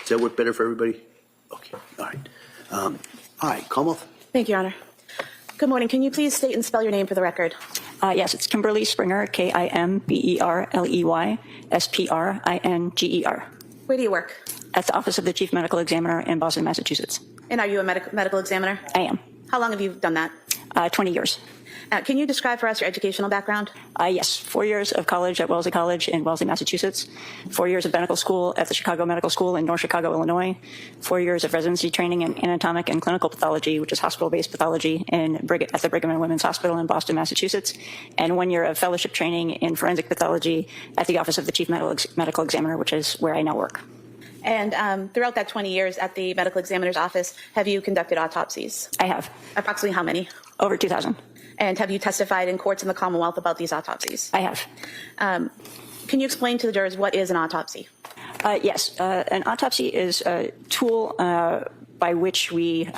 Does that work better for everybody? Okay, all right. All right, Commonwealth. Thank you, Your Honor. Good morning. Can you please state and spell your name for the record? Yes, it's Kimberly Springer, Kimberley Springer. Where do you work? At the Office of the Chief Medical Examiner in Boston, Massachusetts. And are you a medical examiner? I am. How long have you done that? 20 years. Can you describe for us your educational background? Yes, 4 years of college at Wellesley College in Wellesley, Massachusetts. 4 years of medical school at the Chicago Medical School in North Chicago, Illinois. 4 years of residency training in anatomic and clinical pathology, which is hospital-based pathology at the Brigham and Women's Hospital in Boston, Massachusetts. And 1 year of fellowship training in forensic pathology at the Office of the Chief Medical Examiner, which is where I now work. And throughout that 20 years at the medical examiner's office, have you conducted autopsies? I have. Approximately how many? Over 2,000. And have you testified in courts in the Commonwealth about these autopsies? I have. Can you explain to the jurors what is an autopsy? Yes, an autopsy is a tool by which we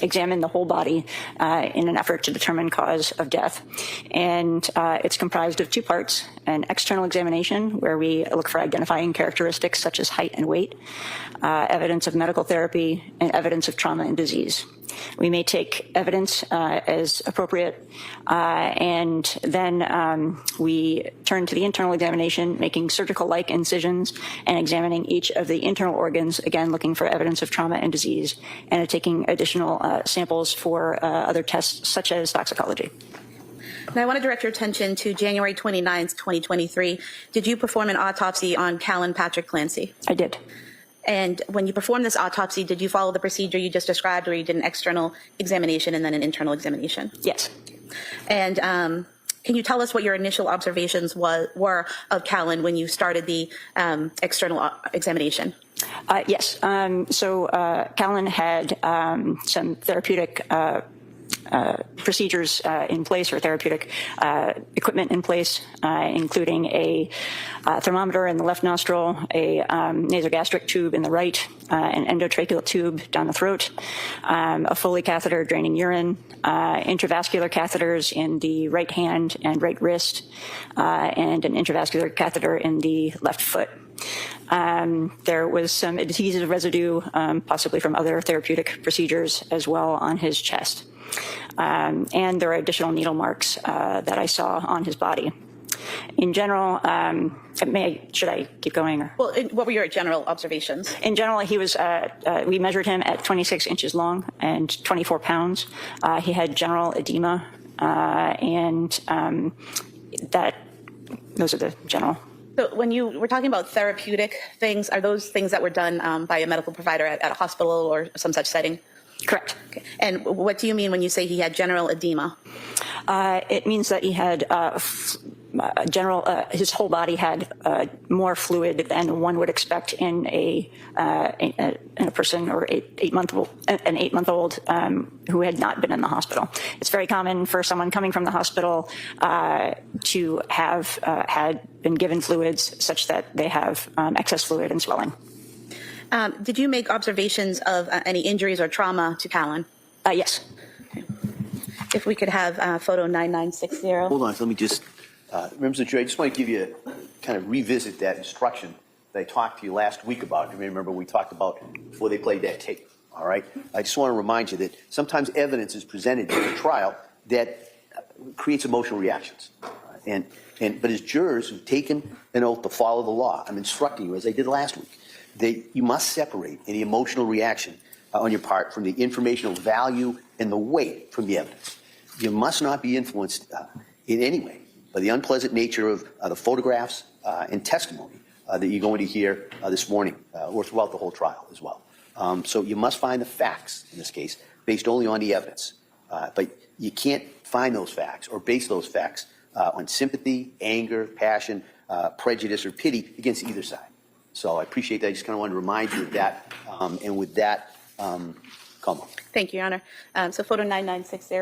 examine the whole body in an effort to determine cause of death. And it's comprised of two parts: an external examination, where we look for identifying characteristics such as height and weight, evidence of medical therapy, and evidence of trauma and disease. We may take evidence as appropriate, and then we turn to the internal examination, making surgical-like incisions and examining each of the internal organs, again looking for evidence of trauma and disease, and taking additional samples for other tests such as toxicology. Now, I want to direct your attention to January 29th, 2023. Did you perform an autopsy on Callan Clancy? I did. And when you performed this autopsy, did you follow the procedure you just described, where you did an external examination and then an internal examination? Yes. And can you tell us what your initial observations were of Callan when you started the external examination? Yes. So Callan had some therapeutic procedures in place, or therapeutic equipment in place, including a thermometer in the left nostril, a nasogastric tube in the right, an endotracheal tube down the throat, a Foley catheter draining urine, intravascular catheters in the right hand and right wrist, and an intravascular catheter in the left foot. There was some adhesive residue, possibly from other therapeutic procedures, as well on his chest. And there are additional needle marks that I saw on his body. In general, should I keep going? Or? Well, what were your general observations? In general, he was. We measured him at 26 inches long and 24 pounds. He had general edema, and those are the general. So when you were talking about therapeutic things, are those things that were done by a medical provider at a hospital or some such setting? Correct. Okay. And what do you mean when you say he had general edema? It means that he had his whole body had more fluid than one would expect in a person or an 8-month-old who had not been in the hospital. It's very common for someone coming from the hospital to have had been given fluids such that they have excess fluid and swelling. Did you make observations of any injuries or trauma to Callan? Yes. Okay. If we could have photo 9960. Hold on, let me just, members of the jury, I just want to give you, kind of revisit that instruction that I talked to you last week about. You may remember we talked about before they played that tape, all right? I just want to remind you that sometimes evidence is presented in a trial that creates emotional reactions. But as jurors who've taken an oath to follow the law, I'm instructing you, as I did last week, you must separate any emotional reaction on your part from the informational value and the weight from the evidence. You must not be influenced in any way by the unpleasant nature of the photographs and testimony that you're going to hear this morning or throughout the whole trial as well. So you must find the facts, in this case, based only on the evidence. But you can't find those facts or base those facts on sympathy, anger, passion, prejudice, or pity against either side. So I appreciate that. I just kind of wanted to remind you of that. And with that, come on. Thank you, Your Honor. So photo 9960.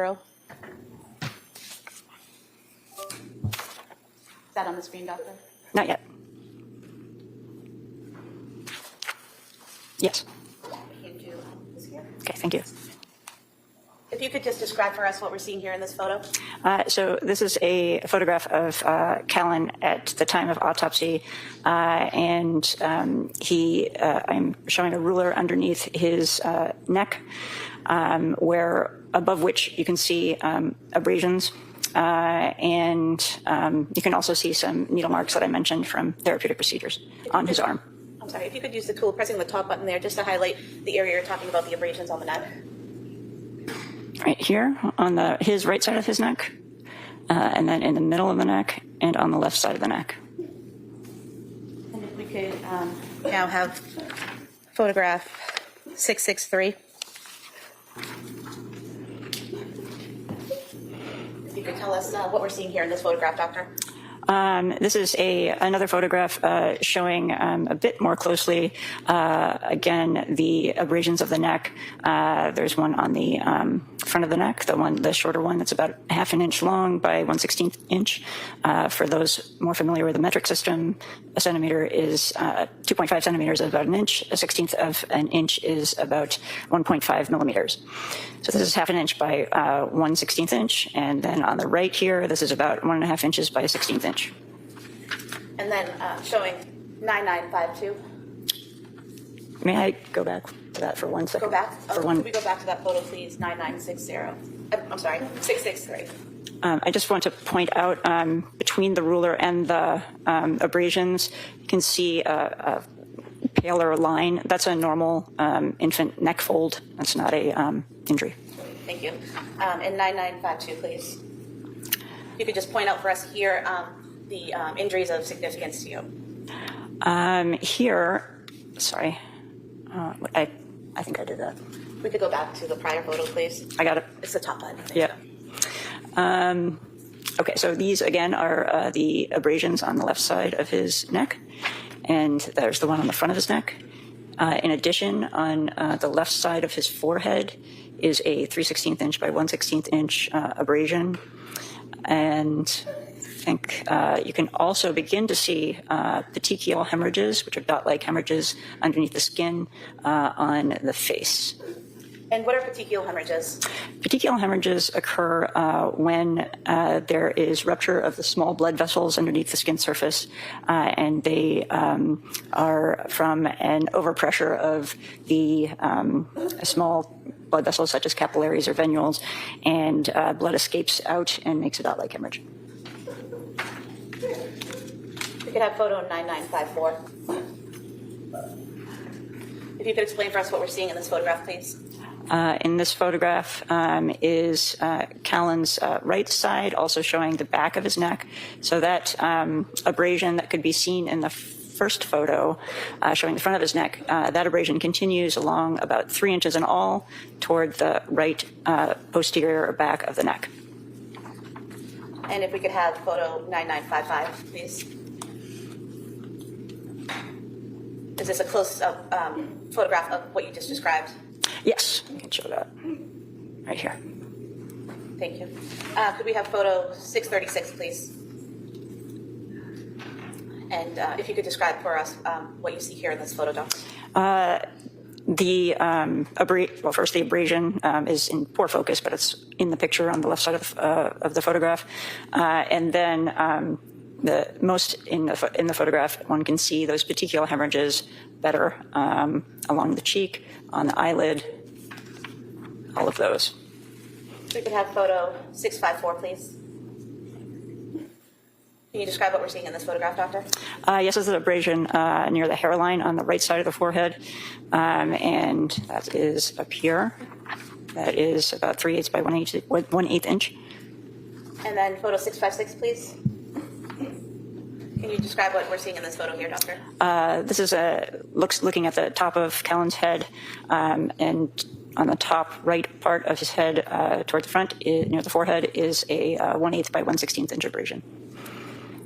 Is that on the screen, Doctor? Not yet. Yes. Can you do this here? Okay, thank you. If you could just describe for us what we're seeing here in this photo. So this is a photograph of Callan at the time of autopsy, and I'm showing a ruler underneath his neck, where above which you can see abrasions, and you can also see some needle marks that I mentioned from therapeutic procedures on his arm. I'm sorry, if you could use the tool, pressing the top button there just to highlight the area you're talking about, the abrasions on the neck. Right here on his right side of his neck, and then in the middle of the neck, and on the left side of the neck. And if we could now have photograph 663. If you could tell us what we're seeing here in this photograph, Doctor. This is another photograph showing a bit more closely, again, the abrasions of the neck. There's one on the front of the neck, the shorter one that's about half an inch long by 1/16 inch. For those more familiar with the metric system, a centimeter is 2.5 centimeters is about an inch. A 1/16 of an inch is about 1.5 millimeters. So this is half an inch by 1/16 inch. And then on the right here, this is about 1.5 inches by a 16th inch. And then showing 9952. May I go back to that for 1 second? Go back. Could we go back to that photo, please? 9960. I'm sorry, 663. I just want to point out between the ruler and the abrasions, you can see a paler line. That's a normal infant neck fold. That's not a injury. Thank you. And 9952, please. If you could just point out for us here the injuries of significance to you. Here, sorry, I think I did that. We could go back to the prior photo, please. I got it. It's the top button. Yeah. Okay, so these again are the abrasions on the left side of his neck, and there's the one on the front of his neck. In addition, on the left side of his forehead is a 3/16 inch by 1/16 inch abrasion, and I think you can also begin to see petechial hemorrhages, which are dot-like hemorrhages underneath the skin on the face. And what are petechial hemorrhages? Petechial hemorrhages occur when there is rupture of the small blood vessels underneath the skin surface, and they are from an overpressure of the small blood vessels such as capillaries or venules, and blood escapes out and makes a dot-like hemorrhage. We could have photo 9954. If you could explain for us what we're seeing in this photograph, please. In this photograph is Callan's right side, also showing the back of his neck. So that abrasion that could be seen in the first photo, showing the front of his neck, that abrasion continues along about 3 inches in all toward the right posterior back of the neck. And if we could have photo 9955, please. Is this a close-up photograph of what you just described? Yes, I can show that right here. Thank you. Could we have photo 636, please? And if you could describe for us what you see here in this photo, Doc. First, the abrasion is in poor focus, but it's in the picture on the left side of the photograph. And then the most in the photograph, one can see those petechial hemorrhages better along the cheek, on the eyelid, all of those. We could have photo 654, please. Can you describe what we're seeing in this photograph, Doctor? Yes, it's an abrasion near the hairline on the right side of the forehead, and that is up here. That is about 3/8 by 1/8 inch. And then photo 656, please. Can you describe what we're seeing in this photo here, Doctor? This is looking at the top of Callan's head, and on the top right part of his head, toward the front, near the forehead, is a 1/8 by 1/16 inch abrasion.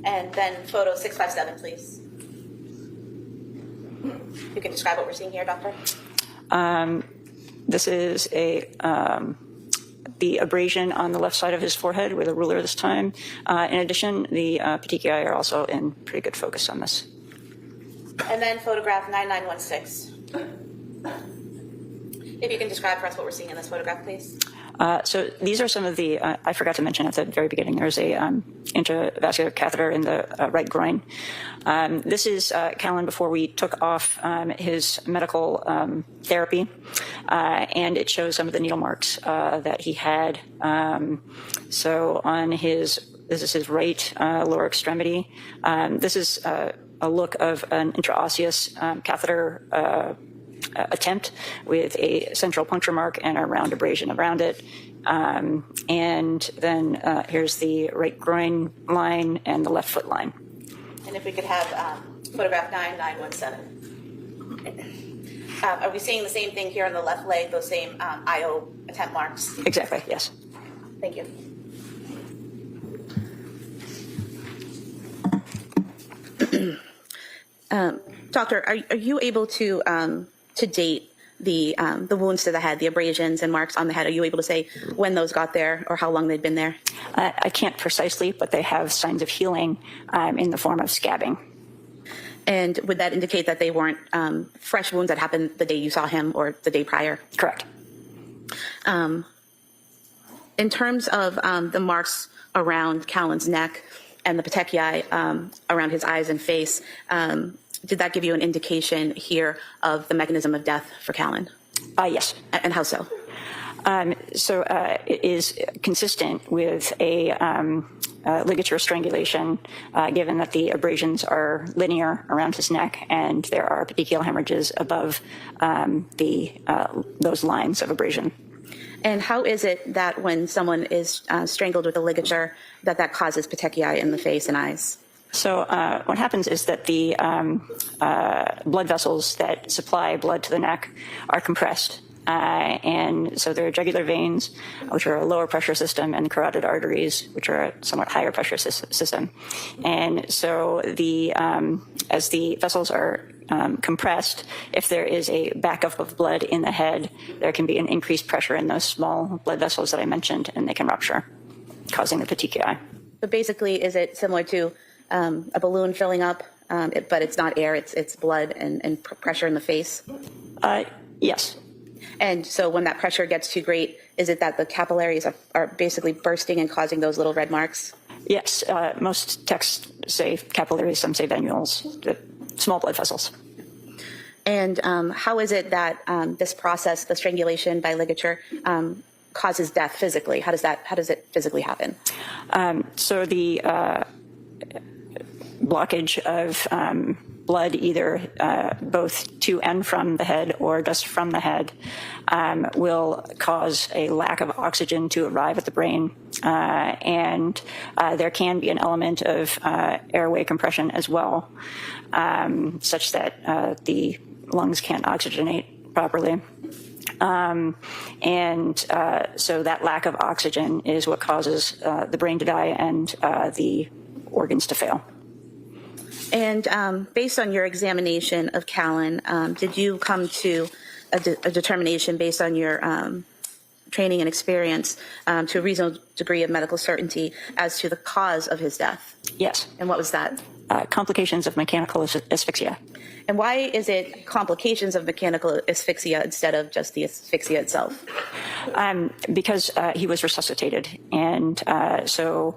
And then photo 657, please. You can describe what we're seeing here, Doctor? This is the abrasion on the left side of his forehead with a ruler this time. In addition, the petechiae are also in pretty good focus on this. And then photograph 9916. If you can describe for us what we're seeing in this photograph, please. So these are some of the, I forgot to mention at the very beginning, there's a intravascular catheter in the right groin. This is Callan before we took off his medical therapy, and it shows some of the needle marks that he had. So on this is his right lower extremity. This is a look of an intraosseous catheter attempt with a central puncture mark and a round abrasion around it. And then here's the right groin line and the left foot line. And if we could have photograph 9917. Are we seeing the same thing here on the left leg, those same IO attempt marks? Exactly, yes. Thank you. Doctor, are you able to date the wounds to the head, the abrasions and marks on the head? Are you able to say when those got there or how long they'd been there? I can't precisely, but they have signs of healing in the form of scabbing. And would that indicate that they weren't fresh wounds that happened the day you saw him or the day prior? Correct. In terms of the marks around Callan's neck and the petechiae around his eyes and face, did that give you an indication here of the mechanism of death for Callan? Yes. And how so? It is consistent with a ligature strangulation, given that the abrasions are linear around his neck and there are petechial hemorrhages above those lines of abrasion. And how is it that when someone is strangled with a ligature, that causes petechiae in the face and eyes? So what happens is that the blood vessels that supply blood to the neck are compressed. And so there are jugular veins, which are a lower pressure system, and carotid arteries, which are a somewhat higher pressure system. And so as the vessels are compressed, if there is a backup of blood in the head, there can be an increased pressure in those small blood vessels that I mentioned, and they can rupture, causing the petechiae. But basically, is it similar to a balloon filling up, but it's not air, it's blood and pressure in the face? Yes. And so when that pressure gets too great, is it that the capillaries are basically bursting and causing those little red marks? Yes. Most texts say capillaries, some say venules, the small blood vessels. And how is it that this process, the strangulation by ligature, causes death physically? How does it physically happen? So the blockage of blood, either both to and from the head or just from the head, will cause a lack of oxygen to arrive at the brain. And there can be an element of airway compression as well, such that the lungs can't oxygenate properly. So that lack of oxygen is what causes the brain to die and the organs to fail. And based on your examination of Callan, did you come to a determination based on your training and experience to a reasonable degree of medical certainty as to the cause of his death? Yes. And what was that? Complications of mechanical asphyxia. And why is it complications of mechanical asphyxia instead of just the asphyxia itself? Because he was resuscitated, and so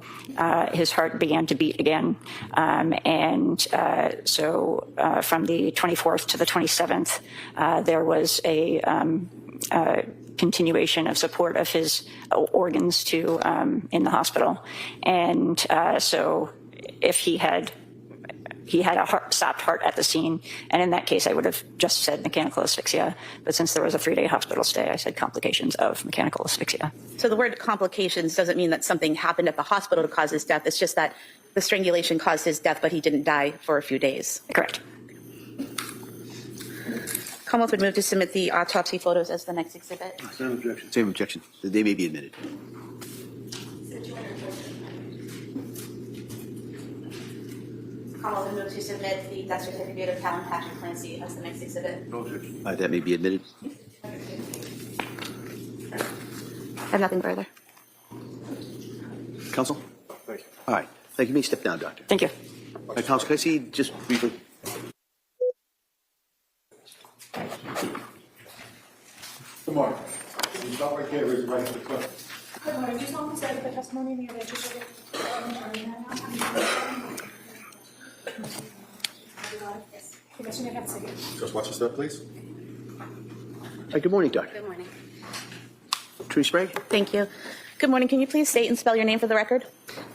his heart began to beat again. So from the 24th to the 27th, there was a continuation of support of his organs in the hospital. And so if he had a stopped heart at the scene, and in that case, I would have just said mechanical asphyxia. But since there was a 3-day hospital stay, I said complications of mechanical asphyxia. So the word complications doesn't mean that something happened at the hospital to cause his death. It's just that the strangulation caused his death, but he didn't die for a few days. Correct. Commonwealth would move to submit the autopsy photos as the next exhibit. Same objection. Same objection. They may be admitted. Commonwealth would move to submit the death certificate of Callan Clancy as the next exhibit. No objection. That may be admitted. I have nothing further. Counsel? Thank you. All right. Thank you. You may step down, Doctor. Thank you. All right, Counsel, can I see just briefly? Good morning. You stop right there, raise your right hand to the front. Good morning. Do you solemnly swear that the testimony in your legislative Yes. Yes, you may have a seat. Just watch your step, please. Good morning, Doctor. Good morning. True Sprague? Thank you. Good morning. Can you please state and spell your name for the record?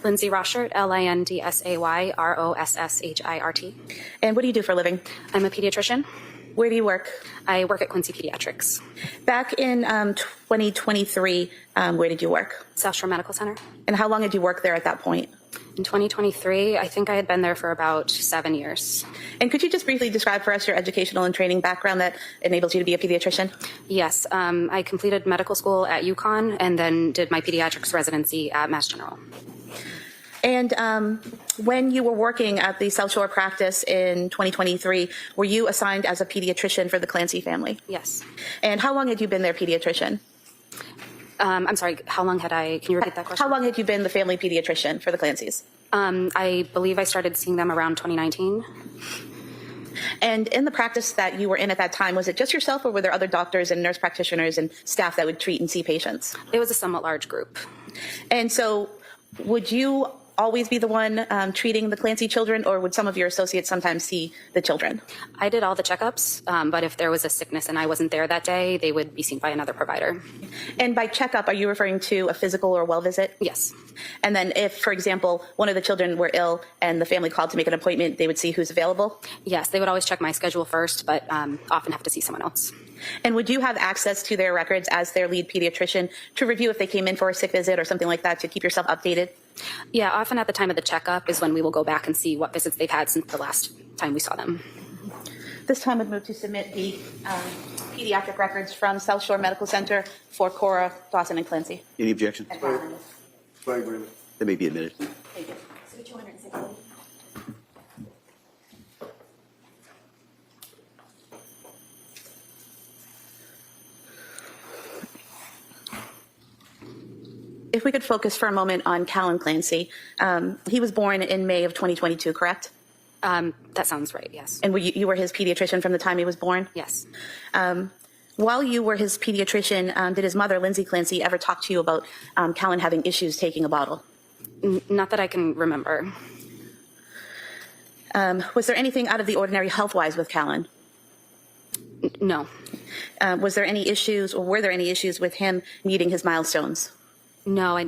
Lindsay Rosshirt, LINDSAY ROSSHIRT. And what do you do for a living? I'm a pediatrician. Where do you work? I work at Quincy Pediatrics, Back in 2023, where did you work? South Shore Medical Center. And how long did you work there at that point? In 2023, I think I had been there for about 7 years. And could you just briefly describe for us your educational and training background that enables you to be a pediatrician? Yes, I completed medical school at UConn and then did my pediatrics residency at Mass General. And when you were working at the South Shore practice in 2023, were you assigned as a pediatrician for the Clancy family? Yes. And how long had you been their pediatrician? I'm sorry, how long had can you repeat that question? How long had you been the family pediatrician for the Clancys? I believe I started seeing them around 2019. And in the practice that you were in at that time, was it just yourself or were there other doctors and nurse practitioners and staff that would treat and see patients? It was a somewhat large group. And so would you always be the one treating the Clancy children, or would some of your associates sometimes see the children? I did all the checkups, but if there was a sickness and I wasn't there that day, they would be seen by another provider. And by checkup, are you referring to a physical or well visit? Yes. And then if, for example, one of the children were ill and the family called to make an appointment, they would see who's available? Yes, they would always check my schedule first, but often have to see someone else. And would you have access to their records as their lead pediatrician to review if they came in for a sick visit or something like that to keep yourself updated? Yeah, often at the time of the checkup is when we will go back and see what visits they've had since the last time we saw them. This time I'd move to submit the pediatric records from South Shore Medical Center for Cora, Dawson, and Clancy. Any objection? And Callan. That may be admitted. Thank you. So 260. If we could focus for a moment on Callan Clancy. He was born in May of 2022, correct? That sounds right, yes. And you were his pediatrician from the time he was born? Yes. While you were his pediatrician, did his mother, Lindsay Clancy, ever talk to you about Callan having issues taking a bottle? Not that I can remember. Was there anything out of the ordinary health-wise with Callan? No. Was there any issues, or were there any issues with him meeting his milestones? No.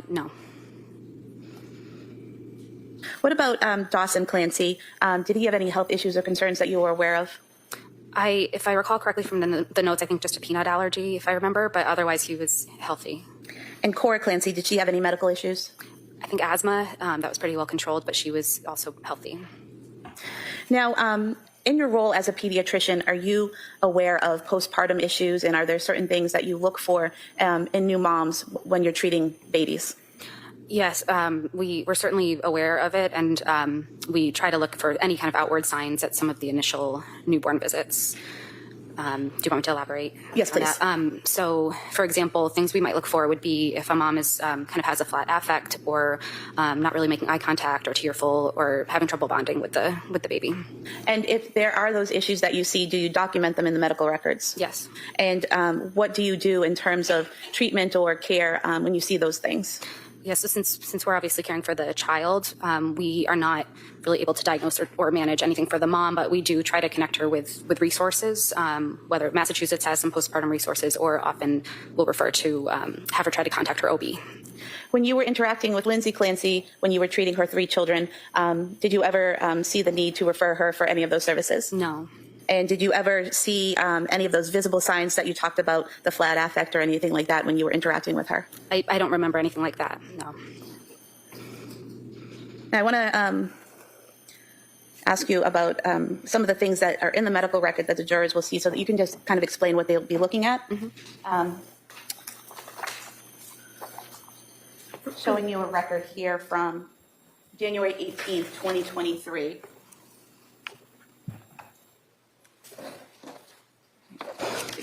What about Dawson Clancy? Did he have any health issues or concerns that you were aware of? If I recall correctly from the notes, I think just a peanut allergy, if I remember, but otherwise he was healthy. And Cora Clancy, did she have any medical issues? I think asthma, that was pretty well controlled, but she was also healthy. Now, in your role as a pediatrician, are you aware of postpartum issues, and are there certain things that you look for in new moms when you're treating babies? Yes, we're certainly aware of it, and we try to look for any kind of outward signs at some of the initial newborn visits. Do you want me to elaborate? Yes, on please. that? So, for example, things we might look for would be if a mom is kind of has a flat affect, or not really making eye contact, or tearful, or having trouble bonding with the baby. And if there are those issues that you see, do you document them in the medical records? Yes. And what do you do in terms of treatment or care when you see those things? Yes, so since we're obviously caring for the child, we are not really able to diagnose or manage anything for the mom, but we do try to connect her with resources, whether Massachusetts has some postpartum resources, or often we'll refer to have her try to contact her OB. When you were interacting with Lindsay Clancy, when you were treating her 3 children, did you ever see the need to refer her for any of those services? No. And did you ever see any of those visible signs that you talked about, the flat affect or anything like that, when you were interacting with her? I don't remember anything like that, no. Now, I want to ask you about some of the things that are in the medical record that the jurors will see, so that you can just kind of explain what they'll be looking at. Showing you a record here from January 18th, 2023.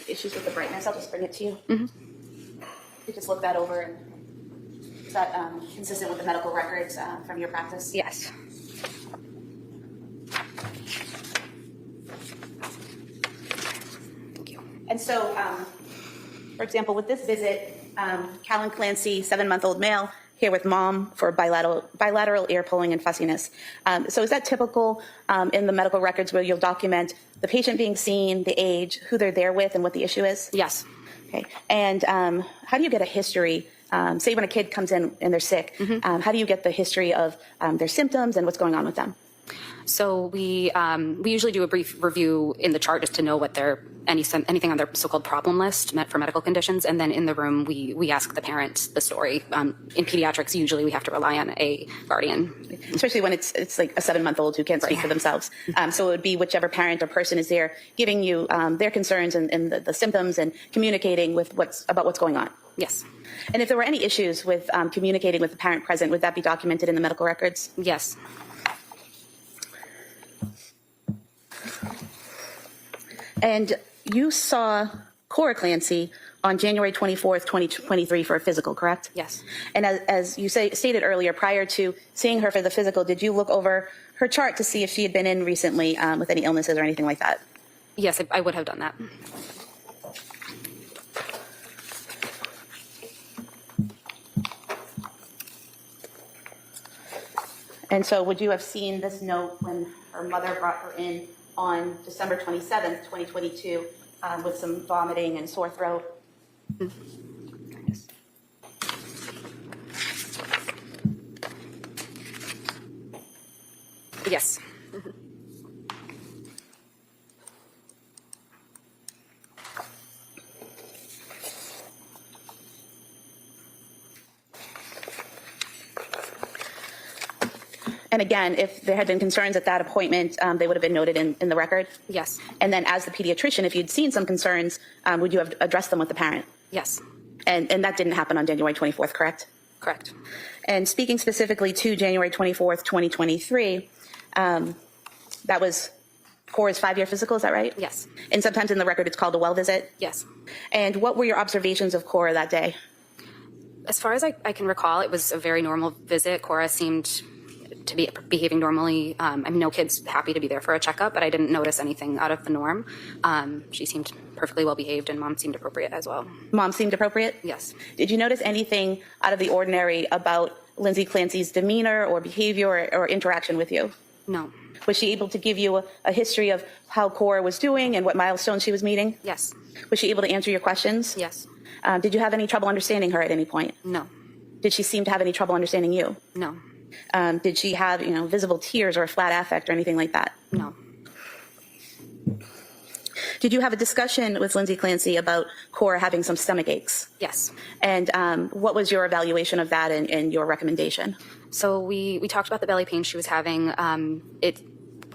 Issues with the brightness, I'll just bring it to you. You just look that over, and is that consistent with the medical records from your practice? Yes. Thank you. And so For example, with this visit, Callan Clancy, 7-month-old male, here with mom for bilateral ear pulling and fussiness. So is that typical in the medical records where you'll document the patient being seen, the age, who they're there with, and what the issue is? Yes. Okay. And how do you get a history? Say when a kid comes in and they're sick, how do you get the history of their symptoms and what's going on with them? So we usually do a brief review in the chart just to know what anything on their so-called problem list meant for medical conditions, and then in the room we ask the parent the story. In pediatrics, usually we have to rely on a guardian, especially when it's like a 7-month-old who can't speak for themselves. So it would be whichever parent or person is there giving you their concerns and the symptoms and communicating with about what's going on. Yes. And if there were any issues with communicating with the parent present, would that be documented in the medical records? Yes. And you saw Cora Clancy on January 24th, 2023 for a physical, correct? Yes. And as you stated earlier, prior to seeing her for the physical, did you look over her chart to see if she had been in recently with any illnesses or anything like that? Yes, I would have done that. And so would you have seen this note when her mother brought her in on December 27th, 2022, with some vomiting and sore throat? Yes. And again, if there had been concerns at that appointment, they would have been noted in the record? Yes. And then as the pediatrician, if you'd seen some concerns, would you have addressed them with the parent? Yes. And that didn't happen on January 24th, correct? Correct. And speaking specifically to January 24th, 2023, that was Cora's 5-year physical, is that right? Yes. And sometimes in the record it's called a well visit? Yes. And what were your observations of Cora that day? As far as I can recall, it was a very normal visit. Cora seemed to be behaving normally. I mean, no kid's happy to be there for a checkup, but I didn't notice anything out of the norm. She seemed perfectly well behaved, and mom seemed appropriate as well. Mom seemed appropriate? Yes. Did you notice anything out of the ordinary about Lindsay Clancy's demeanor or behavior or interaction with you? No. Was she able to give you a history of how Cora was doing and what milestones she was meeting? Yes. Was she able to answer your questions? Yes. Did you have any trouble understanding her at any point? No. Did she seem to have any trouble understanding you? No. Did she have, visible tears or a flat affect or anything like that? No. Did you have a discussion with Lindsay Clancy about Cora having some stomach aches? Yes. And what was your evaluation of that and your recommendation? So we talked about the belly pain she was having.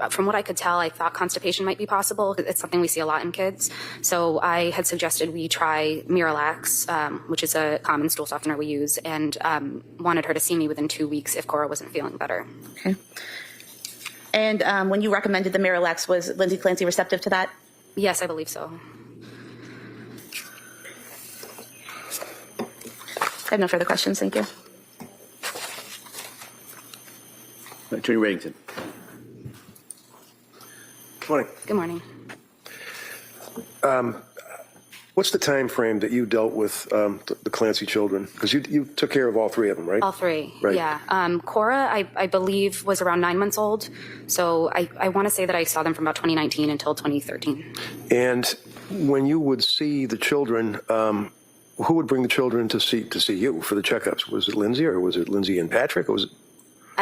From what I could tell, I thought constipation might be possible. It's something we see a lot in kids. So I had suggested we try Miralax, which is a common stool softener we use, and wanted her to see me within 2 weeks if Cora wasn't feeling better. Okay. And when you recommended the Miralax, was Lindsay Clancy receptive to that? Yes, I believe so. I have no further questions. Thank you. Attorney Reddington. Morning. Good morning. What's the time frame that you dealt with the Clancy children? Because you took care of all 3 of them, right? All 3, Right. yeah. Cora, I believe, was around 9 months old. So I want to say that I saw them from about 2019 until 2013. And when you would see the children, who would bring the children to see you for the checkups? Was it Lindsay, or was it Lindsay and Patrick, or was it?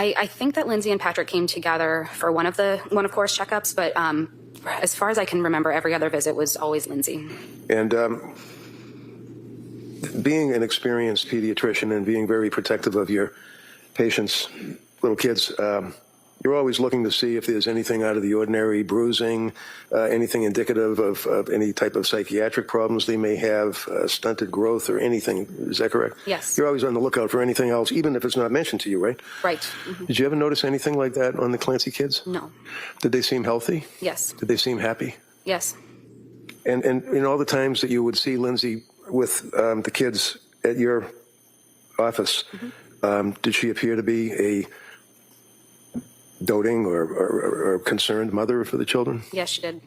I think that Lindsay and Patrick came together for one of Cora's checkups, but as far as I can remember, every other visit was always Lindsay. And being an experienced pediatrician and being very protective of your patients, little kids, you're always looking to see if there's anything out of the ordinary, bruising, anything indicative of any type of psychiatric problems they may have, stunted growth or anything. Is that correct? Yes. You're always on the lookout for anything else, even if it's not mentioned to you, right? Right. Mm-hmm. Did you ever notice anything like that on the Clancy kids? No. Did they seem healthy? Yes. Did they seem happy? Yes. And in all the times that you would see Lindsay with the kids at your office, did she appear to be a doting or concerned mother for the children? Yes, she did.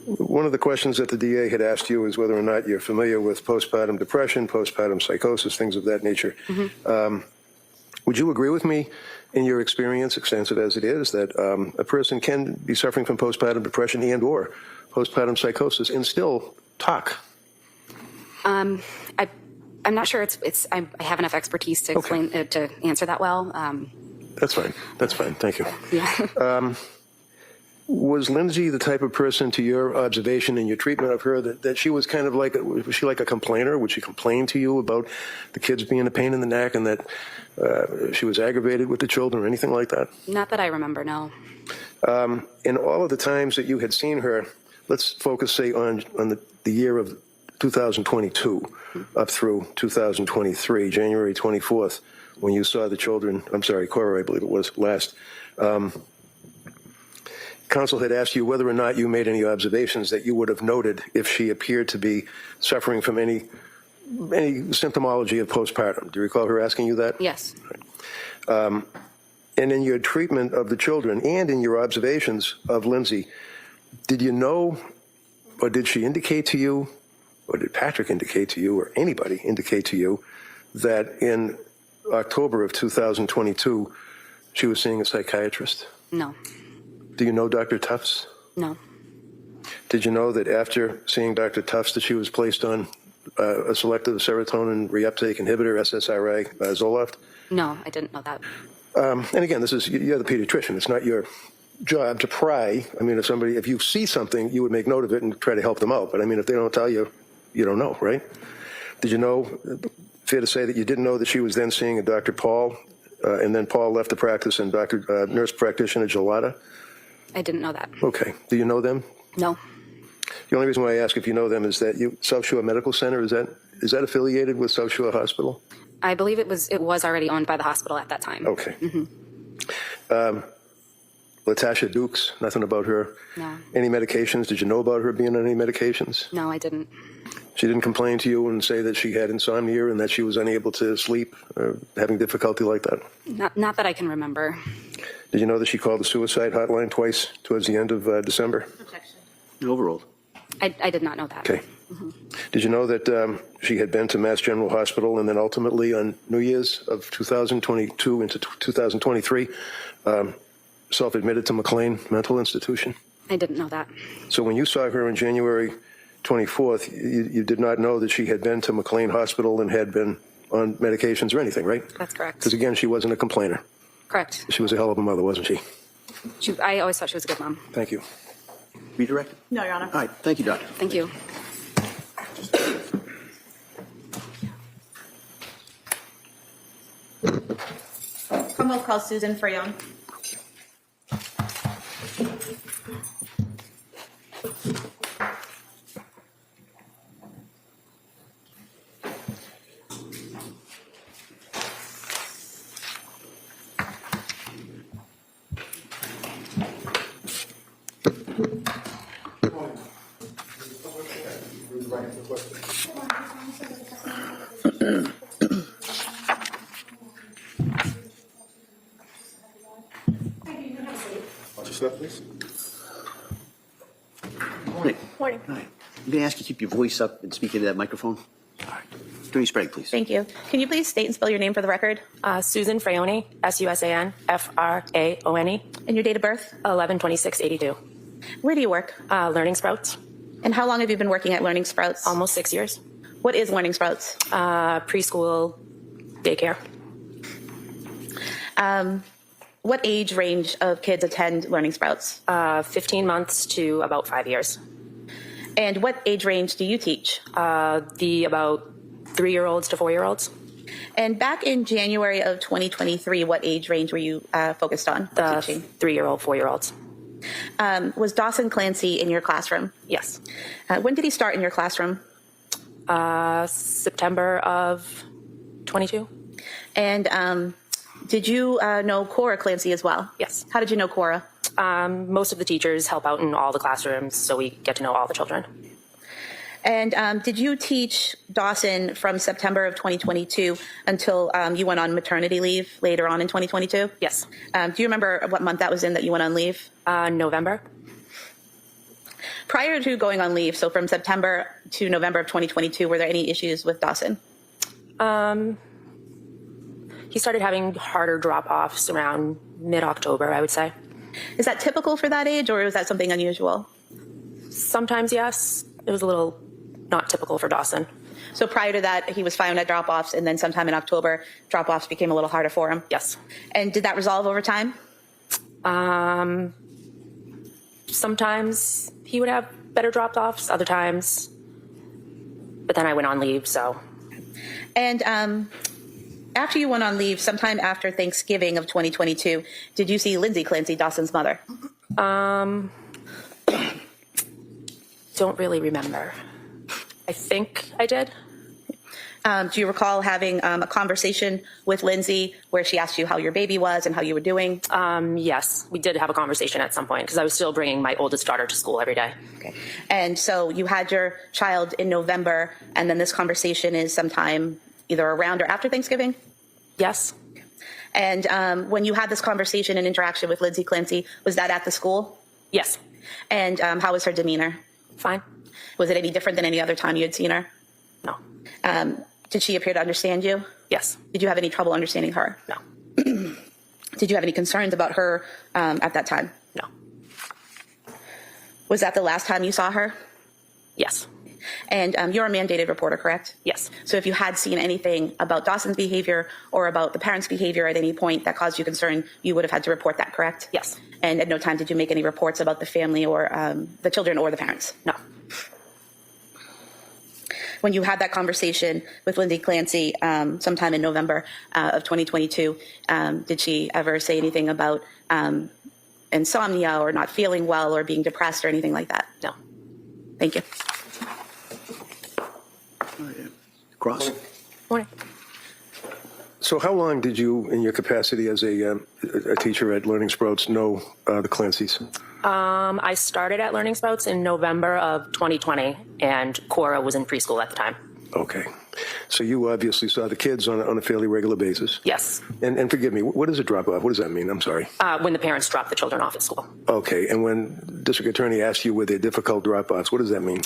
One of the questions that the DA had asked you is whether or not you're familiar with postpartum depression, postpartum psychosis, things of that nature. Would you agree with me, in your experience, extensive as it is, that a person can be suffering from postpartum depression and/or postpartum psychosis and still talk? I'm not sure I have enough expertise to explain to answer that well. That's fine. That's fine. Thank you. Yeah. Was Lindsay the type of person, to your observation and your treatment of her, that she was kind of like, was she like a complainer? Would she complain to you about the kids being a pain in the neck and that she was aggravated with the children or anything like that? Not that I remember, no. In all of the times that you had seen her, let's focus, say, on the year of 2022 up through 2023, January 24th, when you saw the children, I'm sorry, Cora, I believe it was, last. Counsel had asked you whether or not you made any observations that you would have noted if she appeared to be suffering from any symptomology of postpartum. Do you recall her asking you that? Yes. And in your treatment of the children and in your observations of Lindsay, did you know, or did she indicate to you, or did Patrick indicate to you, or anybody indicate to you, that in October of 2022 she was seeing a psychiatrist? No. Do you know Dr. Tufts? No. Did you know that after seeing Dr. Tufts that she was placed on a selective serotonin reuptake inhibitor, SSRI, Zoloft? No, I didn't know that. And again, you're the pediatrician. It's not your job to pry. I mean, if you see something, you would make note of it and try to help them out. But I mean, if they don't tell you, you don't know, right? Did you know, fair to say that you didn't know that she was then seeing a Dr. Paul, and then Paul left the practice and nurse practitioner Gelada? I didn't know that. Okay. Do you know them? No. The only reason why I ask if you know them is that South Shore Medical Center, is that affiliated with South Shore Hospital? I believe it was already owned by the hospital at that time. Okay. Latasha Dukes, nothing about her? No. Any medications? Did you know about her being on any medications? No, I didn't. She didn't complain to you and say that she had insomnia and that she was unable to sleep or having difficulty like that? Not that I can remember. Did you know that she called the suicide hotline twice towards the end of December? Overruled. I did not know that. Okay. Did you know that she had been to Mass General Hospital and then ultimately on New Year's of 2022 into 2023 self-admitted to McLean Mental Institution? I didn't know that. So when you saw her on January 24th, you did not know that she had been to McLean Hospital and had been on medications or anything, right? That's correct. Because again, she wasn't a complainer. Correct. She was a hell of a mother, wasn't she? I always thought she was a good mom. Thank you. Redirect? No, Your Honor. All right. Thank you, Doctor. Thank you. I'm going to call Susan Freon. Watch yourself, please. Morning. Morning. All right. I'm going to ask you to keep your voice up and speak into that microphone. All right. Attorney Sprague, please. Thank you. Can you please state and spell your name for the record? Susan Freone, SUSAN, And your date of birth? 11/26/82. Where do you work? Learning Sprouts, And how long have you been working at Learning Sprouts? almost 6 years. What is Learning Sprouts? Preschool, daycare. What age range of kids attend Learning Sprouts? 15 months to about 5 years. And what age range do you teach? The about 3-year-olds to 4-year-olds. And back in January of 2023, what age range were you focused on The teaching? 3-year-old, 4-year-olds. Was Dawson Clancy in your classroom? Yes. When did he start in your classroom? September of 22. And did you know Cora Clancy as well? Yes. How did you know Cora? Most of the teachers help out in all the classrooms, so we get to know all the children. And did you teach Dawson from September of 2022 until you went on maternity leave later on in 2022? Yes. Do you remember what month that was in that you went on leave? November. Prior to going on leave, so from September to November of 2022, were there any issues with Dawson? He started having harder drop-offs around mid-October, I would say. Is that typical for that age, or was that something unusual? Sometimes, yes. It was a little not typical for Dawson. So prior to that, he was fine at drop-offs, and then sometime in October, drop-offs became a little harder for him? Yes. And did that resolve over time? Sometimes he would have better drop-offs, other times. But then I went on leave, so. And after you went on leave, sometime after Thanksgiving of 2022, did you see Lindsay Clancy, Dawson's mother? Don't really remember. I think I did. Do you recall having a conversation with Lindsay where she asked you how your baby was and how you were doing? Yes, we did have a conversation at some point because I was still bringing my oldest daughter to school every day. Okay. And so you had your child in November, and then this conversation is sometime either around or after Thanksgiving? Yes. And when you had this conversation and interaction with Lindsay Clancy, was that at the school? Yes. And how was her demeanor? Fine. Was it any different than any other time you had seen her? No. Did she appear to understand you? Yes. Did you have any trouble understanding her? No. Did you have any concerns about her at that time? No. Was that the last time you saw her? Yes. And you're a mandated reporter, correct? Yes. So if you had seen anything about Dawson's behavior or about the parents' behavior at any point that caused you concern, you would have had to report that, correct? Yes. And at no time did you make any reports about the family or the children or the parents? No. When you had that conversation with Lindsay Clancy sometime in November of 2022, did she ever say anything about insomnia or not feeling well or being depressed or anything like that? No. Thank you. Cross? Morning. So how long did you, in your capacity as a teacher at Learning Sprouts, know the Clancys? I started at Learning Sprouts in November of 2020, and Cora was in preschool at the time. Okay. So you obviously saw the kids on a fairly regular basis? Yes. And forgive me, what is a drop-off? What does that mean? I'm sorry. When the parents drop the children off at school. Okay. And when district attorney asks you were they difficult drop-offs, what does that mean?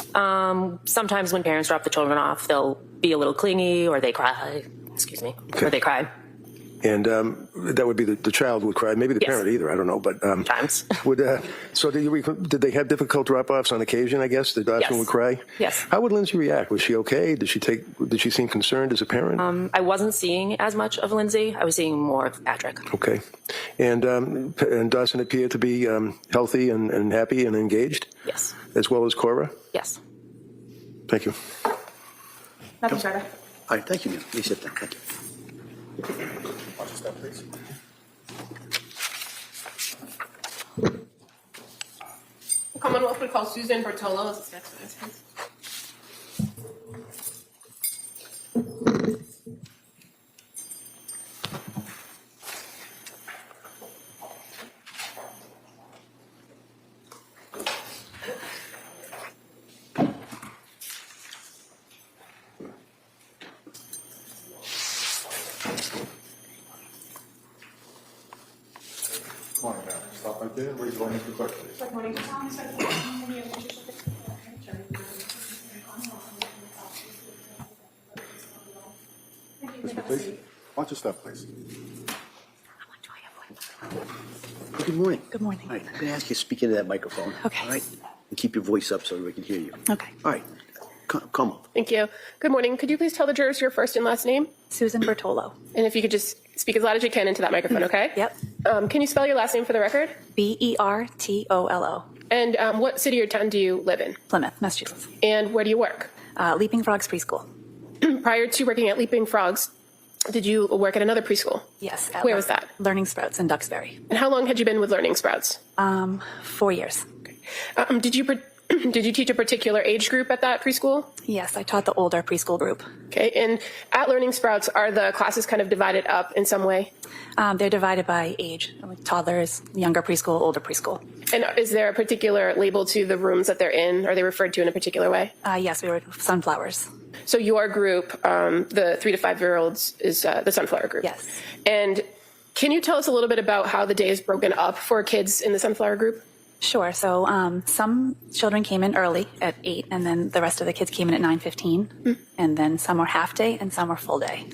Sometimes when parents drop the children off, they'll be a little clingy or they cry. Excuse me. Okay. Or they cry. And that would be the child would cry, maybe the Yes. parent either. I don't know, but Sometimes. So did they have difficult drop-offs on occasion? I guess the Dawson Yes. would cry. Yes. How would Lindsay react? Was she okay? Did she seem concerned as a parent? I wasn't seeing as much of Lindsay. I was seeing more of Patrick. Okay, and Dawson appeared to be healthy and happy and engaged. Yes. As well as Cora. Yes. Thank you. Nothing further. All right, thank you, ma'am. Please sit down. Thank you. Watch your step, please. Commonwealth would call Susan Bertolo as a next witness, please. Come on, now. Stop right there. Raise your right hand to the clerk, please. Listen, please. Watch your step, please. Good morning. Good morning. All right, I'm going to ask you to speak into that microphone. Okay. All right? And keep your voice up so everybody can hear you. Okay. All right. Come up. Thank you. Good morning. Could you please tell the jurors your first and last name? Susan Bertolo. And if you could just speak as loud as you can into that microphone, okay? Yep. Can you spell your last name for the record? Bertolo. And what city or town do you live in? Plymouth, Massachusetts. And where do you work? Leaping Frogs Preschool. Prior to working at Leaping Frogs, did you work at another preschool? Yes. Where was that? Learning Sprouts in Duxbury. And how long had you been with Learning Sprouts? 4 years. Did you teach a particular age group at that preschool? Yes, I taught the older preschool group. Okay. And at Learning Sprouts, are the classes kind of divided up in some way? They're divided by age, like toddlers, younger preschool, older preschool. And is there a particular label to the rooms that they're in? Are they referred to in a particular way? Yes, we were sunflowers. So your group, the 3 to 5 year olds, is the Sunflower group. Yes. And can you tell us a little bit about how the day is broken up for kids in the Sunflower group? Sure. So some children came in early at 8, and then the rest of the kids came in at 9:15, and then some were half day and some were full day.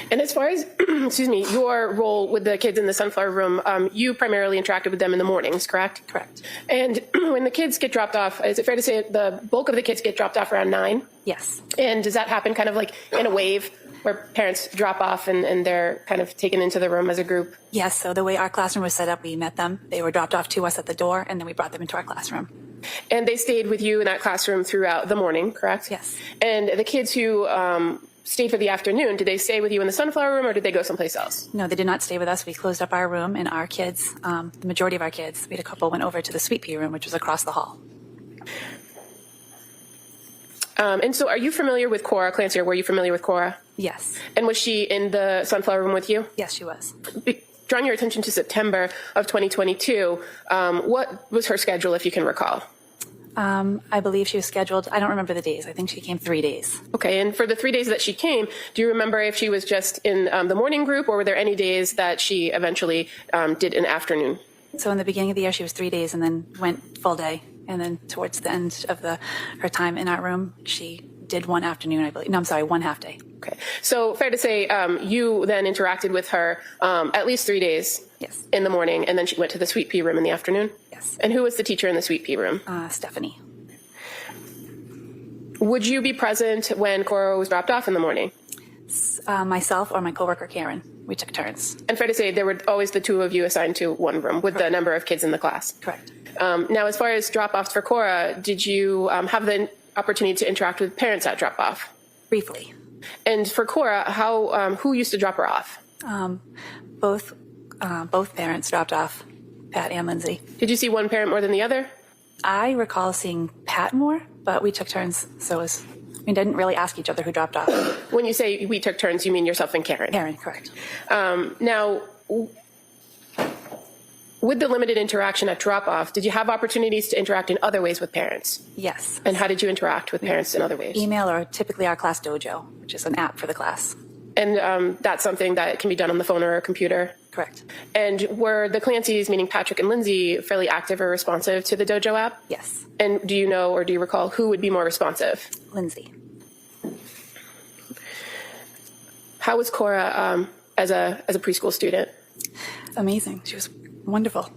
And as far as, excuse me, your role with the kids in the Sunflower Room, you primarily interacted with them in the mornings, correct? Correct. And when the kids get dropped off, is it fair to say the bulk of the kids get dropped off around 9? Yes. And does that happen kind of like in a wave where parents drop off and they're kind of taken into the room as a group? Yes. So the way our classroom was set up, we met them. They were dropped off to us at the door, and then we brought them into our classroom. And they stayed with you in that classroom throughout the morning, correct? Yes. And the kids who stayed for the afternoon, did they stay with you in the Sunflower Room or did they go someplace else? No, they did not stay with us. We closed up our room, and our kids, the majority of our kids, we had a couple went over to the Sweet Pea Room, which was across the hall. And so are you familiar with Cora Clancy, or were you familiar with Cora? Yes. And was she in the Sunflower Room with you? Yes, she was. Drawing your attention to September of 2022, what was her schedule, if you can recall? I believe she was scheduled. I don't remember the days. I think she came 3 days. Okay, and for the 3 days that she came, do you remember if she was just in the morning group, or were there any days that she eventually did an afternoon? So in the beginning of the year, she was 3 days and then went full day. And then towards the end of her time in our room, she did one afternoon, I believe. No, I'm sorry, one half day. Okay, so fair to say you then interacted with her at least 3 days. Yes. In the morning, and then she went to the Sweet Pea Room in the afternoon? Yes. And who was the teacher in the Sweet Pea Room? Stephanie. Would you be present when Cora was dropped off in the morning? Myself or my coworker, Karen. We took turns. And fair to say there were always the two of you assigned to one room with the number of kids in the class? Correct. Now, as far as drop-offs for Cora, did you have the opportunity to interact with parents at drop-off? Briefly. And for Cora, who used to drop her off? Both parents dropped off, Pat and Lindsay. Did you see one parent more than the other? I recall seeing Pat more, but we took turns, so we didn't really ask each other who dropped off. When you say we took turns, you mean yourself and Karen? Karen, correct. Now, with the limited interaction at drop-off, did you have opportunities to interact in other ways with parents? Yes. And how did you interact with parents in other ways? Email, or typically our class dojo, which is an app for the class. And that's something that can be done on the phone or a computer? Correct. And were the Clancys, meaning Patrick and Lindsay, fairly active or responsive to the dojo app? Yes. And do you know or do you recall who would be more responsive? Lindsay. How was Cora as a preschool student? Amazing. She was wonderful.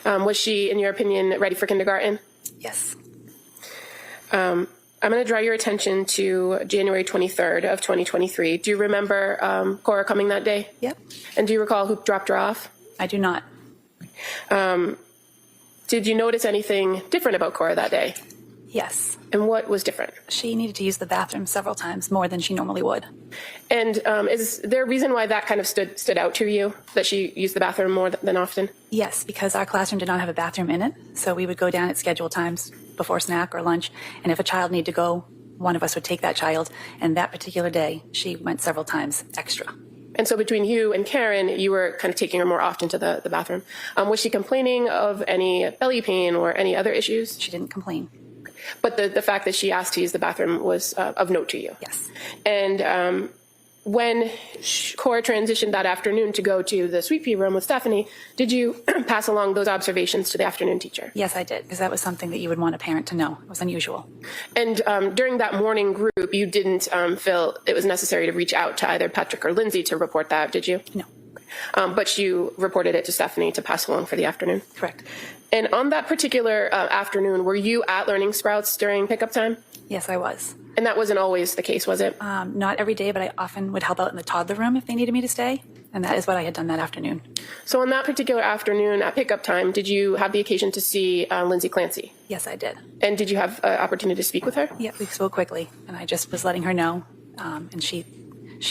Was she, in your opinion, ready for kindergarten? Yes. I'm going to draw your attention to January 23rd of 2023. Do you remember Cora coming that day? Yep. And do you recall who dropped her off? I do not. Did you notice anything different about Cora that day? Yes. And what was different? She needed to use the bathroom several times, more than she normally would. And is there a reason why that kind of stood out to you, that she used the bathroom more than often? Yes, because our classroom did not have a bathroom in it, so we would go down at scheduled times before snack or lunch, and if a child needed to go, one of us would take that child, and that particular day, she went several times extra. And so between you and Karen, you were kind of taking her more often to the bathroom. Was she complaining of any belly pain or any other issues? She didn't complain. But the fact that she asked to use the bathroom was of note to you? Yes. And when Cora transitioned that afternoon to go to the Sweet Pea Room with Stephanie, did you pass along those observations to the afternoon teacher? Yes, I did, because that was something that you would want a parent to know. It was unusual. And during that morning group, you didn't feel it was necessary to reach out to either Patrick or Lindsay to report that, did you? No. But you reported it to Stephanie to pass along for the afternoon? Correct. And on that particular afternoon, were you at Learning Sprouts during pickup time? Yes, I was. And that wasn't always the case, was it? Not every day, but I often would help out in the toddler room if they needed me to stay, and that is what I had done that afternoon. So on that particular afternoon at pickup time, did you have the occasion to see Lindsay Clancy? Yes, I did. And did you have an opportunity to speak with her? Yeah, we spoke quickly, and I just was letting her know, and she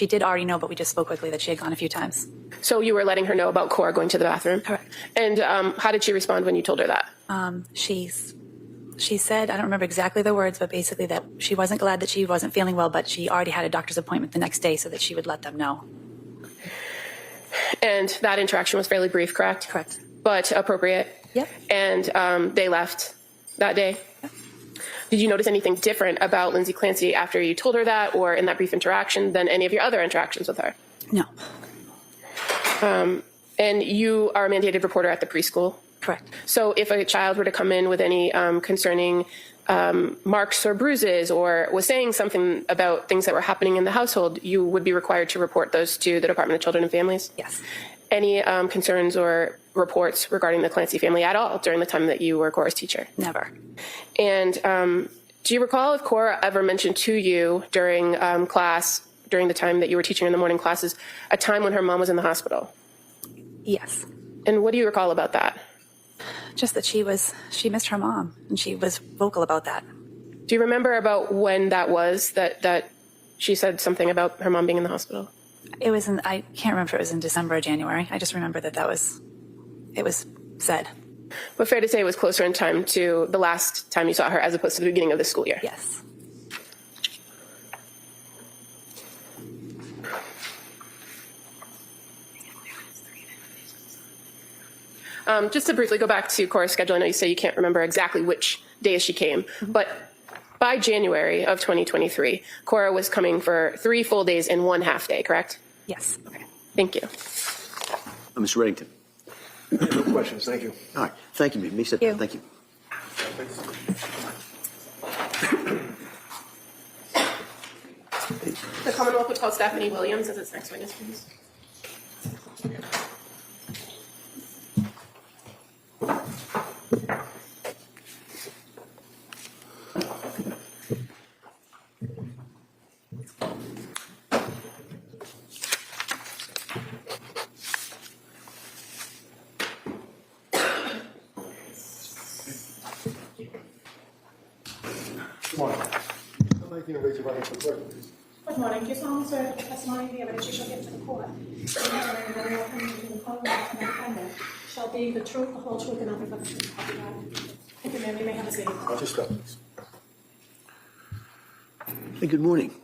did already know, but we just spoke quickly that she had gone a few times. So you were letting her know about Cora going to the bathroom? Correct. And how did she respond when you told her that? She said, I don't remember exactly the words, but basically that she wasn't glad that she wasn't feeling well, but she already had a doctor's appointment the next day so that she would let them know. And that interaction was fairly brief, correct? Correct. But appropriate? Yep. And they left that day? Yep. Did you notice anything different about Lindsay Clancy after you told her that, or in that brief interaction, than any of your other interactions with her? No. And you are a mandated reporter at the preschool? Correct. So if a child were to come in with any concerning marks or bruises, or was saying something about things that were happening in the household, you would be required to report those to the Department of Children and Families? Yes. Any concerns or reports regarding the Clancy family at all during the time that you were Cora's teacher? Never. And do you recall if Cora ever mentioned to you during class, during the time that you were teaching in the morning classes, a time when her mom was in the hospital? Yes. And what do you recall about that? Just that she missed her mom, and she was vocal about that. Do you remember about when that was, that she said something about her mom being in the hospital? It was I can't remember if it was in December or January. I just remember it was said. But fair to say it was closer in time to the last time you saw her as opposed to the beginning of the school year? Yes. Just to briefly go back to Cora's schedule, I know you say you can't remember exactly which days she came, but by January of 2023, Cora was coming for 3 full days and 1 half day, correct? Yes. Okay. Thank you. Mr. Reddington. No questions. Thank you. All right. Thank you, Ms. you. Thank you. The Commonwealth would call Stephanie Williams as its next witness, please. Good morning. I'd like you to raise your right hand for the record, please. Good morning. Do you solemnly swear that the testimony you give and that you shall give to the court, the testimony that you will come to the court and the defendant, shall be the truth, the whole truth, and nothing but the truth? Thank you, ma'am. You may have a seat. Watch your step, please. Hey, good morning.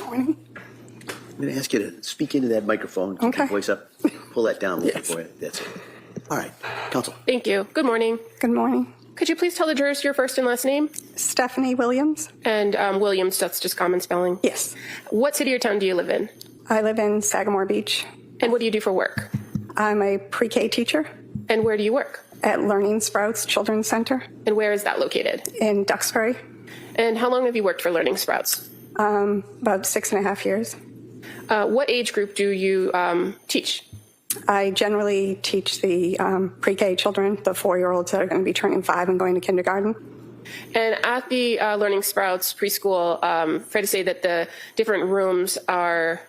Morning. I'm going to ask you to speak into that microphone. Keep your Okay. voice up. Pull that down a little Yes. bit for you. That's it. All right. Counsel. Thank you. Good morning. Good morning. Could you please tell the jurors your first and last name? Stephanie Williams? And Williams, that's just common spelling. Yes. What city or town do you live in? I live in Sagamore Beach. And what do you do for work? I'm a pre-K teacher And where do you work? at Learning Sprouts Children's Center And where is that located? in Duxbury. And how long have you worked for Learning Sprouts? About 6.5 years. What age group do you teach? I generally teach the pre-K children, the 4-year-olds that are going to be turning 5 and going to kindergarten. And at the Learning Sprouts preschool, fair to say that the different rooms are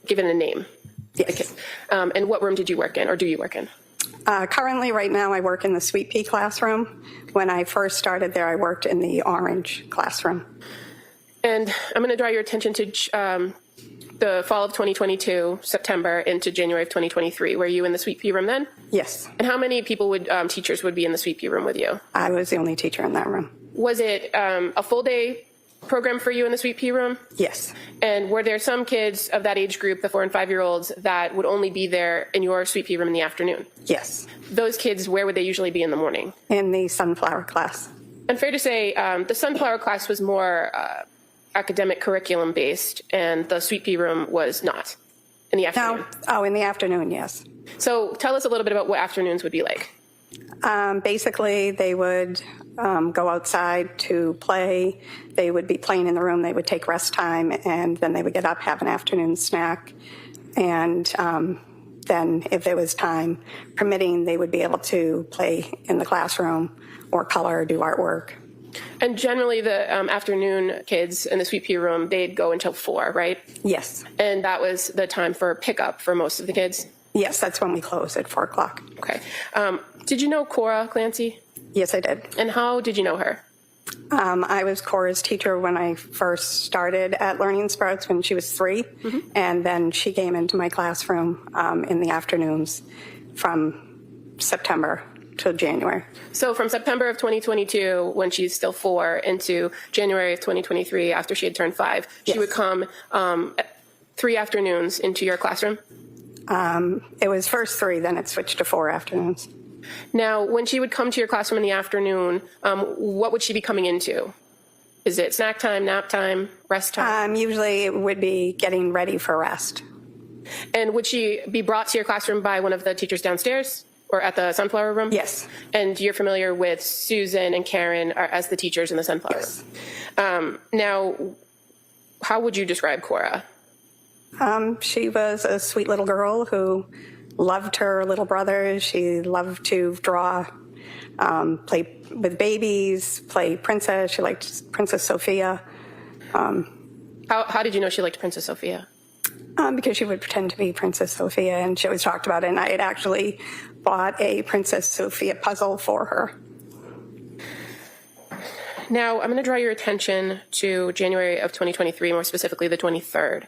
given a name? Yes. And what room did you work in, or do you work in? Currently, right now, I work in the Sweet Pea classroom. When I first started there, I worked in the Orange classroom. And I'm going to draw your attention to the fall of 2022, September, into January of 2023. Were you in the Sweet Pea room then? Yes. And how many people teachers would be in the Sweet Pea room with you? I was the only teacher in that room. Was it a full day program for you in the Sweet Pea room? Yes. And were there some kids of that age group, the 4 and 5 year olds, that would only be there in your Sweet Pea room in the afternoon? Yes. Those kids, where would they usually be in the morning? In the sunflower class. And fair to say, the Sunflower class was more academic curriculum based, and the Sweet Pea room was not in the afternoon. No. Oh, in the afternoon, yes. So tell us a little bit about what afternoons would be like. Basically, they would go outside to play. They would be playing in the room. They would take rest time, and then they would get up, have an afternoon snack. And then if there was time permitting, they would be able to play in the classroom or color or do artwork. And generally, the afternoon kids in the Sweet Pea room, they'd go until 4, right? Yes. And that was the time for pickup for most of the kids? Yes, that's when we close at 4 o'clock. Okay. Did you know Cora Clancy? Yes, I did. And how did you know her? I was Cora's teacher when I first started at Learning Sprouts when she was 3. And then she came into my classroom in the afternoons from September to January. So from September of 2022, when she's still 4, into January of 2023, after she had turned 5, she Yes. would come 3 afternoons into your classroom? It was first 3, then it switched to 4 afternoons. Now, when she would come to your classroom in the afternoon, what would she be coming into? Is it snack time, nap time, rest time? Usually it would be getting ready for rest. And would she be brought to your classroom by one of the teachers downstairs? or at the Sunflower Room? Yes. And you're familiar with Susan and Karen as the teachers in the Sunflower Yes. Room? Now, how would you describe Cora? She was a sweet little girl who loved her little brother. She loved to draw, play with babies, play princess. She liked Princess Sophia. How did you know she liked Princess Sophia? Because she would pretend to be Princess Sophia, and she always talked about it. And I had actually bought a Princess Sophia puzzle for her. Now, I'm going to draw your attention to January of 2023, more specifically the 23rd.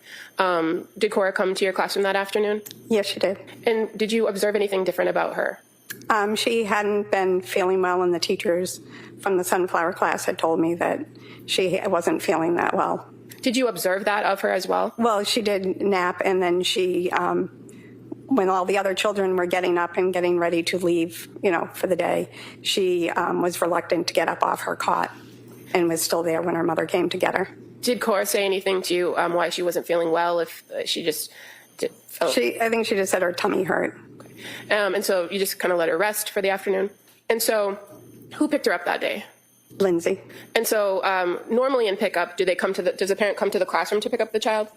Did Cora come to your classroom that afternoon? Yes, she did. And did you observe anything different about her? She hadn't been feeling well, and the teachers from the Sunflower class had told me that she wasn't feeling that well. Did you observe that of her as well? Well, she did nap, and then she, when all the other children were getting up and getting ready to leave, for the day, she was reluctant to get up off her cot and was still there when her mother came to get her. Did Cora say anything to you why she wasn't feeling well? If she just did? I think she just said her tummy hurt. Okay. And so you just kind of let her rest for the afternoon. And so, who picked her up that day? Lindsay. And so, normally in pickup, does a parent come to the classroom to pick up the child?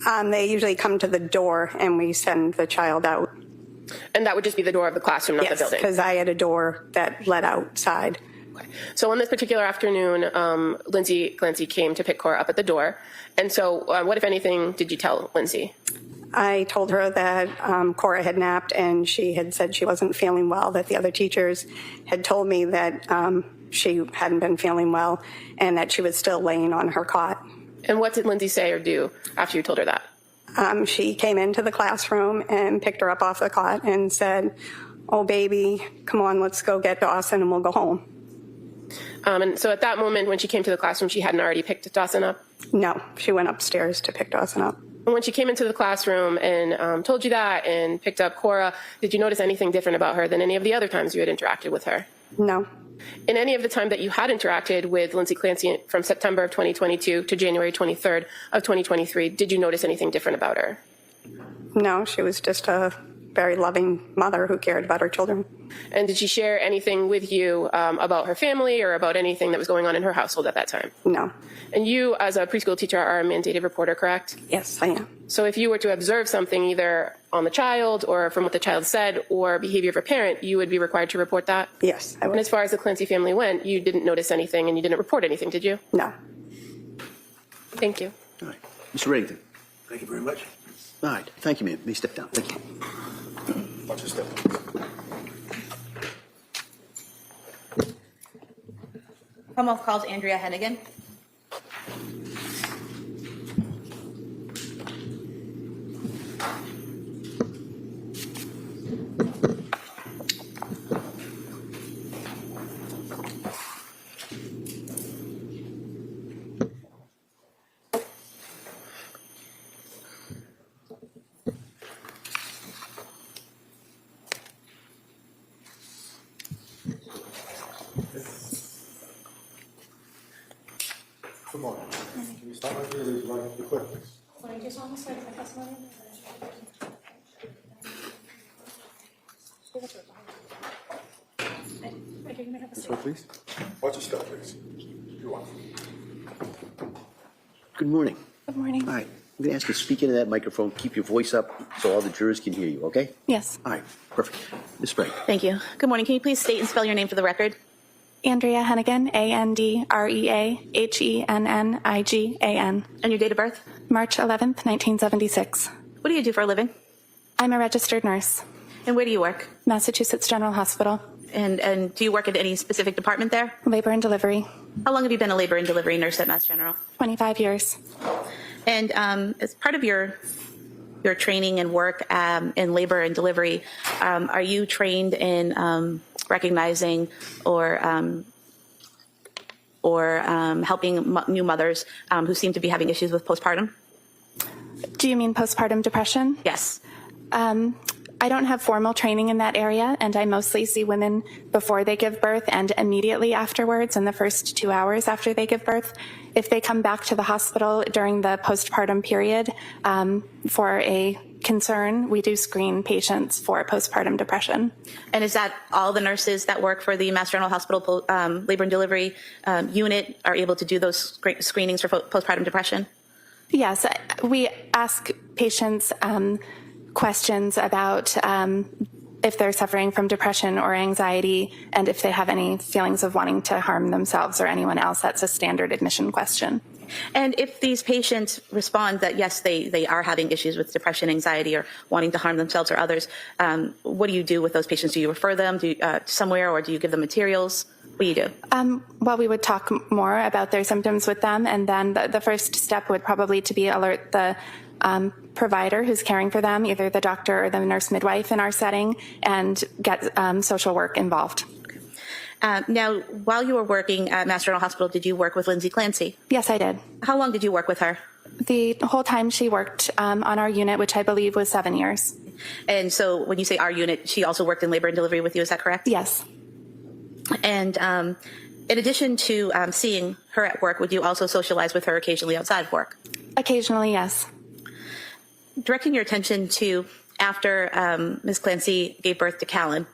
They usually come to the door, and we send the child out. And that would just be the door of the classroom, not the building? Because I had a door that led outside. Okay. So on this particular afternoon, Lindsay Clancy came to pick Cora up at the door. And so what, if anything, did you tell Lindsay? I told her that Cora had napped, and she had said she wasn't feeling well, that the other teachers had told me that she hadn't been feeling well, and that she was still laying on her cot. And what did Lindsay say or do after you told her that? She came into the classroom and picked her up off the cot and said, "Oh, baby, come on, let's go get Dawson and we'll go home." And so at that moment, when she came to the classroom, she hadn't already picked Dawson up? No, she went upstairs to pick Dawson up. And when she came into the classroom and told you that and picked up Cora, did you notice anything different about her than any of the other times you had interacted with her? No. In any of the time that you had interacted with Lindsay Clancy from September of 2022 to January 23rd of 2023, did you notice anything different about her? No, she was just a very loving mother who cared about her children. And did she share anything with you about her family or about anything that was going on in her household at that time? No. And you, as a preschool teacher, are a mandated reporter, correct? Yes, I am. So if you were to observe something either on the child or from what the child said or behavior of a parent, you would be required to report that? Yes, I would. And as far as the Clancy family went, you didn't notice anything and you didn't report anything, did you? No. Thank you. All right. Mr. Reddington. Thank you very much. All right. Thank you, ma'am. May step down. Thank you. Watch your step. Commonwealth calls Andrea Hennigan. Good morning. Can you start right here? Raise your right hand to the clerk, please. Sorry, just on the side of the testimony. Okay, you may have a This seat. way, please. Watch your step, please. You are. Good morning. Good morning. All right. I'm going to ask you to speak into that microphone. Keep your voice up so all the jurors can hear you, okay? Yes. All right. Perfect. Ms. Sprague. Thank you. Good morning. Can you please state and spell your name for the record? Andrea Hennigan, AndreaHennigan. And your date of birth? March 11th, 1976. What do you do for a living? I'm a registered nurse, And where do you work? Massachusetts General Hospital, And do you work at any specific department there? labor and delivery, How long have you been a labor and delivery nurse at Mass General? 25 years. And as part of your training and work in labor and delivery, are you trained in recognizing or helping new mothers who seem to be having issues with postpartum? Do you mean postpartum depression? Yes. I don't have formal training in that area, and I mostly see women before they give birth and immediately afterwards in the first 2 hours after they give birth. If they come back to the hospital during the postpartum period for a concern, we do screen patients for postpartum depression. And is that all the nurses that work for the Mass General Hospital labor and delivery unit are able to do those screenings for postpartum depression? Yes, we ask patients questions about if they're suffering from depression or anxiety, and if they have any feelings of wanting to harm themselves or anyone else. That's a standard admission question. And if these patients respond that, yes, they are having issues with depression, anxiety, or wanting to harm themselves or others, what do you do with those patients? Do you refer them somewhere, or do you give them materials? What do you do? Well, we would talk more about their symptoms with them, and then the first step would probably to be alert the provider who's caring for them, either the doctor or the nurse midwife in our setting, and get social work involved. Now, while you were working at Mass General Hospital, did you work with Lindsay Clancy? Yes, I did. How long did you work with her? The whole time she worked on our unit, which I believe was 7 years. And so when you say our unit, she also worked in labor and delivery with you, is that correct? Yes. And in addition to seeing her at work, would you also socialize with her occasionally outside of work? Occasionally, yes. Directing your attention to after Ms. Clancy gave birth to Callan,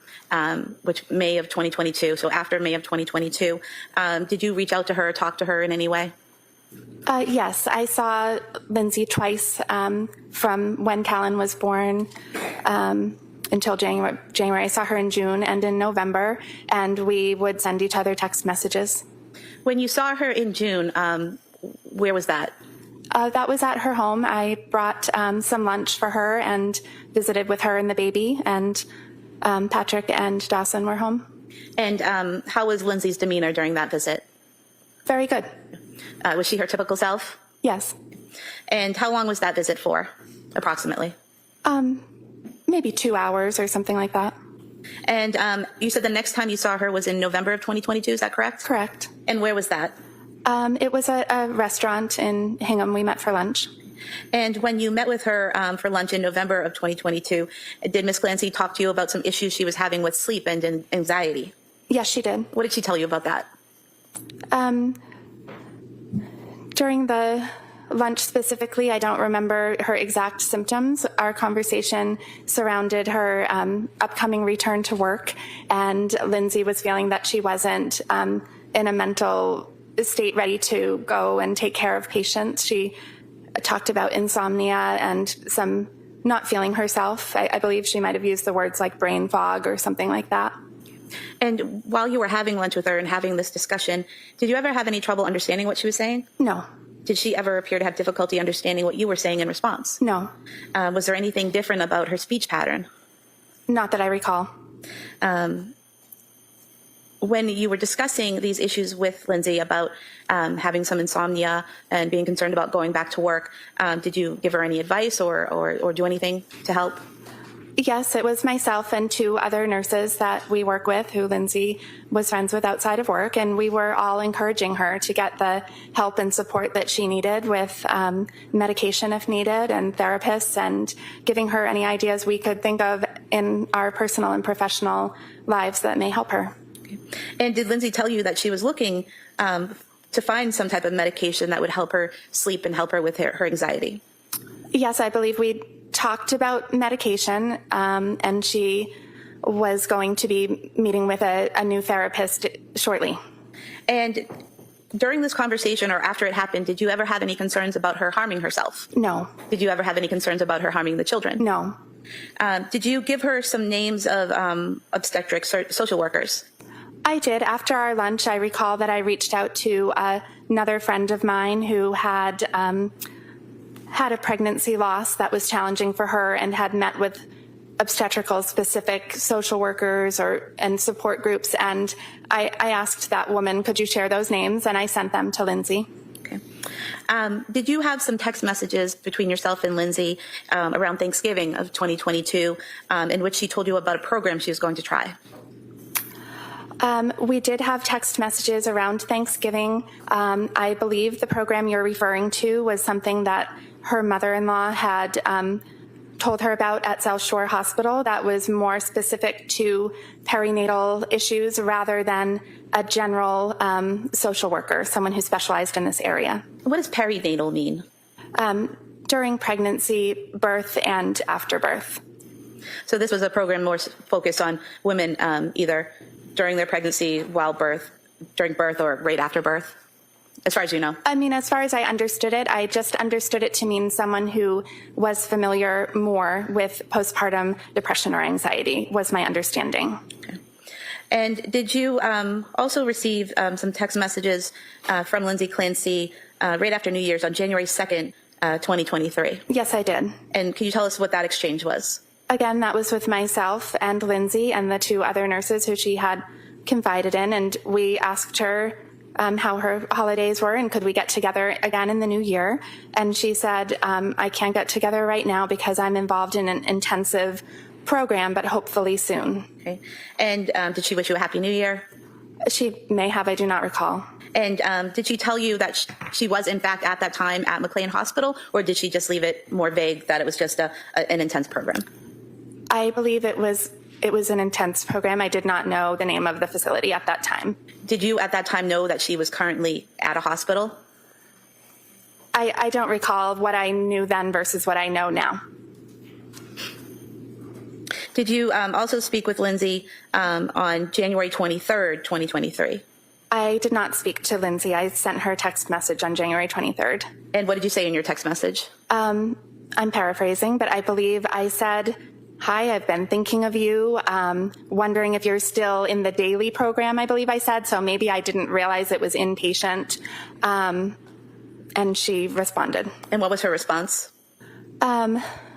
which May of 2022, so after May of 2022, did you reach out to her or talk to her in any way? Yes, I saw Lindsay twice from when Callan was born until January. I saw her in June and in November, and we would send each other text messages. When you saw her in June, where was that? That was at her home. I brought some lunch for her and visited with her and the baby, and Patrick and Dawson were home. And how was Lindsay's demeanor during that visit? Very good. Was she her typical self? Yes. And how long was that visit for, approximately? Maybe 2 hours or something like that. And you said the next time you saw her was in November of 2022, is that correct? Correct. And where was that? It was a restaurant in Hingham. We met for lunch. And when you met with her for lunch in November of 2022, did Ms. Clancy talk to you about some issues she was having with sleep and anxiety? Yes, she did. What did she tell you about that? During the lunch specifically, I don't remember her exact symptoms. Our conversation surrounded her upcoming return to work, and Lindsay was feeling that she wasn't in a mental state ready to go and take care of patients. She talked about insomnia and some not feeling herself. I believe she might have used the words like brain fog or something like that. And while you were having lunch with her and having this discussion, did you ever have any trouble understanding what she was saying? No. Did she ever appear to have difficulty understanding what you were saying in response? No. Was there anything different about her speech pattern? Not that I recall. When you were discussing these issues with Lindsay about having some insomnia and being concerned about going back to work, did you give her any advice or do anything to help? Yes, it was myself and 2 other nurses that we work with who Lindsay was friends with outside of work, and we were all encouraging her to get the help and support that she needed with medication if needed, and therapists, and giving her any ideas we could think of in our personal and professional lives that may help her. And did Lindsay tell you that she was looking to find some type of medication that would help her sleep and help her with her anxiety? Yes, I believe we talked about medication, and she was going to be meeting with a new therapist shortly. And during this conversation or after it happened, did you ever have any concerns about her harming herself? No. Did you ever have any concerns about her harming the children? No. Did you give her some names of obstetrics or social workers? I did. After our lunch, I recall that I reached out to another friend of mine who had a pregnancy loss that was challenging for her and had met with obstetrical specific social workers and support groups. And I asked that woman, could you share those names? And I sent them to Lindsay. Okay. Did you have some text messages between yourself and Lindsay around Thanksgiving of 2022 in which she told you about a program she was going to try? We did have text messages around Thanksgiving. I believe the program you're referring to was something that her mother-in-law had told her about at South Shore Hospital that was more specific to perinatal issues rather than a general social worker, someone who specialized in this area. What does perinatal mean? during pregnancy, birth, and after birth. So this was a program more focused on women either during their pregnancy, while birth, during birth, or right after birth, as far as you know? I mean, as far as I understood it, I just understood it to mean someone who was familiar more with postpartum depression or anxiety, was my understanding. Okay. And did you also receive some text messages from Lindsay Clancy right after New Year's on January 2nd, 2023? Yes, I did. And can you tell us what that exchange was? Again, that was with myself and Lindsay and the two other nurses who she had confided in, and we asked her how her holidays were and could we get together again in the new year. And she said, I can't get together right now because I'm involved in an intensive program, but hopefully soon. Okay. And did she wish you a Happy New Year? She may have, I do not recall. And did she tell you that she was in fact at that time at McLean Hospital, or did she just leave it more vague that it was just an intense program? I believe it was an intense program. I did not know the name of the facility at that time. Did you at that time know that she was currently at a hospital? I don't recall what I knew then versus what I know now. Did you also speak with Lindsay on January 23rd, 2023? I did not speak to Lindsay. I sent her a text message on January 23rd. And what did you say in your text message? I'm paraphrasing, but I believe I said, hi, I've been thinking of you, wondering if you're still in the daily program, I believe I said. So maybe I didn't realize it was inpatient. And she responded. And what was her response?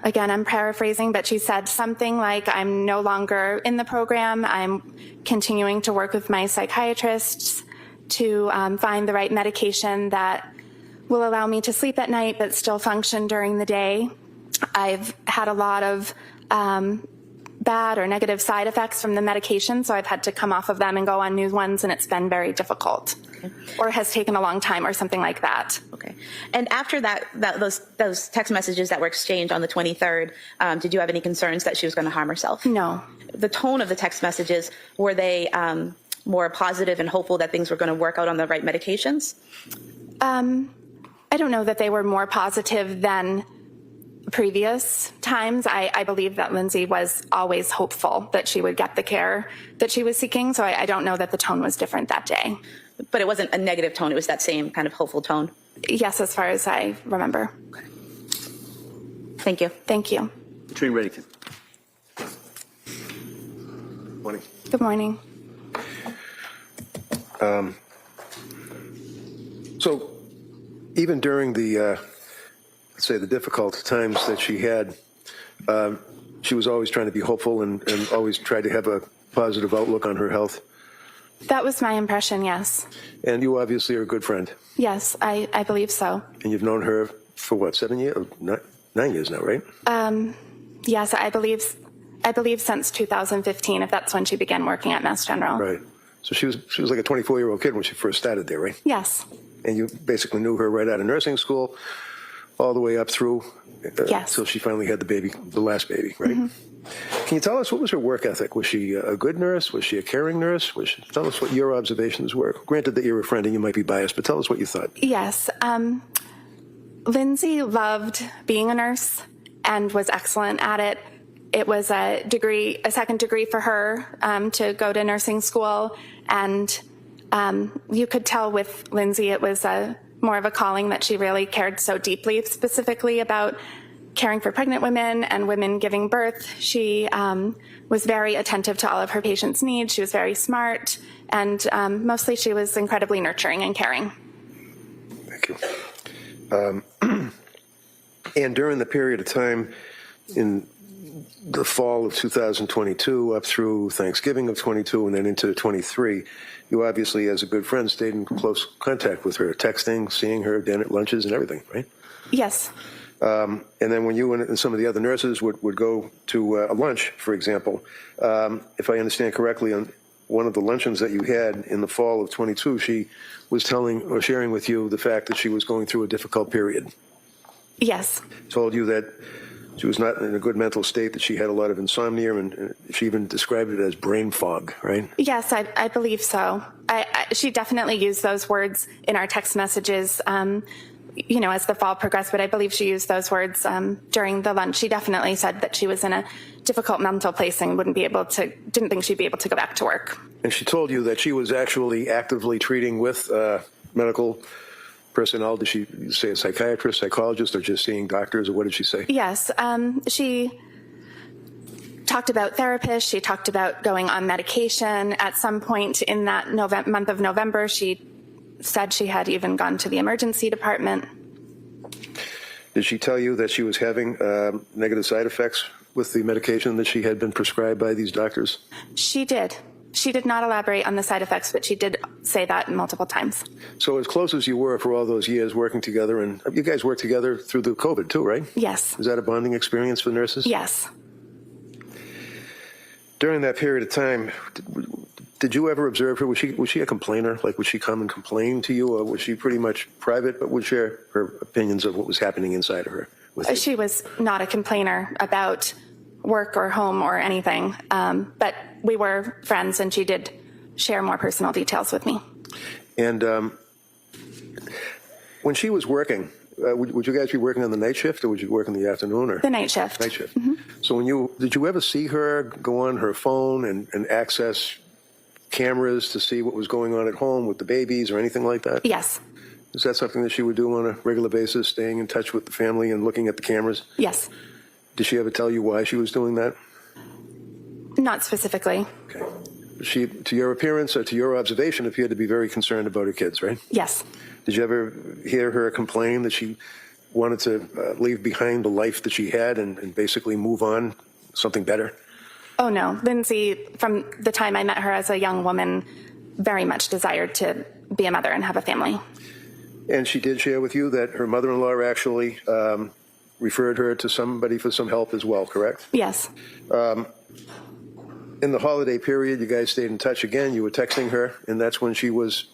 Again, I'm paraphrasing, but she said something like, I'm no longer in the program. I'm continuing to work with my psychiatrists to find the right medication that will allow me to sleep at night but still function during the day. I've had a lot of bad or negative side effects from the medication, so I've had to come off of them and go on new ones, and it's been very difficult. Okay. Or has taken a long time or something like that. Okay. And after those text messages that were exchanged on the 23rd, did you have any concerns that she was going to harm herself? No. The tone of the text messages, were they more positive and hopeful that things were going to work out on the right medications? I don't know that they were more positive than previous times. I believe that Lindsay was always hopeful that she would get the care that she was seeking, so I don't know that the tone was different that day. But it wasn't a negative tone, it was that same kind of hopeful tone? Yes, as far as I remember. Okay. Thank you. Thank you. Attorney Reddington. Morning. Good morning. So even during the, let's say, the difficult times that she had, she was always trying to be hopeful and always tried to have a positive outlook on her health. That was my impression, yes. And you obviously are a good friend. Yes, I believe so. And you've known her for what, 7 years? 9 years now, right? Yes, I believe since 2015, if that's when she began working at Mass General. Right. So she was like a 24-year-old kid when she first started there, right? Yes. And you basically knew her right out of nursing school, all the way up through yes. until she finally had the last baby, right? Mm-hmm. Can you tell us, what was her work ethic? Was she a good nurse? Was she a caring nurse? Tell us what your observations were. Granted that you're a friend and you might be biased, but tell us what you thought. Yes. Lindsay loved being a nurse and was excellent at it. It was a second degree for her to go to nursing school. And you could tell with Lindsay it was more of a calling that she really cared so deeply, specifically about caring for pregnant women and women giving birth. She was very attentive to all of her patients' needs. She was very smart, and mostly she was incredibly nurturing and caring. Thank you. And during the period of time in the fall of 2022 up through Thanksgiving of 22 and then into 23, you obviously, as a good friend, stayed in close contact with her, texting, seeing her, dinner, lunches, and everything, right? Yes. And then when you and some of the other nurses would go to a lunch, for example, if I understand correctly, on one of the luncheons that you had in the fall of 22, she was telling or sharing with you the fact that she was going through a difficult period. Yes. Told you that she was not in a good mental state, that she had a lot of insomnia, and she even described it as brain fog, right? Yes, I believe so. She definitely used those words in our text messages. as the fall progressed, but I believe she used those words during the lunch. She definitely said that she was in a difficult mental place and didn't think she'd be able to go back to work. And she told you that she was actually actively treating with medical personnel. Did she say a psychiatrist, psychologist, or just seeing doctors, or what did she say? Yes, she talked about therapists. She talked about going on medication. At some point in that month of November, she said she had even gone to the emergency department. Did she tell you that she was having negative side effects with the medication that she had been prescribed by these doctors? She did. She did not elaborate on the side effects, but she did say that multiple times. So as close as you were for all those years working together, and you guys worked together through the COVID too, right? Yes. Is that a bonding experience for nurses? Yes. During that period of time, did you ever observe her? Was she a complainer? Like, would she come and complain to you, or was she pretty much private, but would share her opinions of what was happening inside of her with you? She was not a complainer about work or home or anything, but we were friends, and she did share more personal details with me. And when she was working, would you guys be working on the night shift, or would you work in the afternoon? Or the night shift. Night shift. Mm-hmm. So did you ever see her go on her phone and access cameras to see what was going on at home with the babies or anything like that? Yes. Is that something that she would do on a regular basis, staying in touch with the family and looking at the cameras? Yes. Did she ever tell you why she was doing that? Not specifically. Okay. She, to your appearance or to your observation, appeared to be very concerned about her kids, right? Yes. Did you ever hear her complain that she wanted to leave behind the life that she had and basically move on, something better? Oh, no. Lindsay, from the time I met her as a young woman, very much desired to be a mother and have a family. And she did share with you that her mother-in-law actually referred her to somebody for some help as well, correct? Yes. In the holiday period, you guys stayed in touch again. You were texting her, and that's when she was,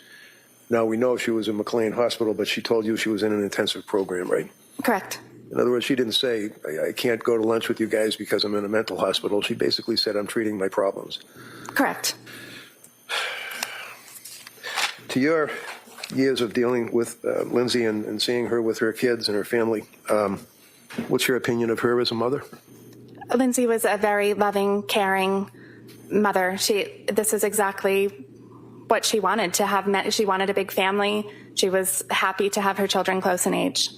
now we know she was in McLean Hospital, but she told you she was in an intensive program, right? Correct. In other words, she didn't say, I can't go to lunch with you guys because I'm in a mental hospital. She basically said, I'm treating my problems. Correct. To your years of dealing with Lindsay and seeing her with her kids and her family, what's your opinion of her as a mother? Lindsay was a very loving, caring mother. This is exactly what she wanted to have. She wanted a big family. She was happy to have her children close in age.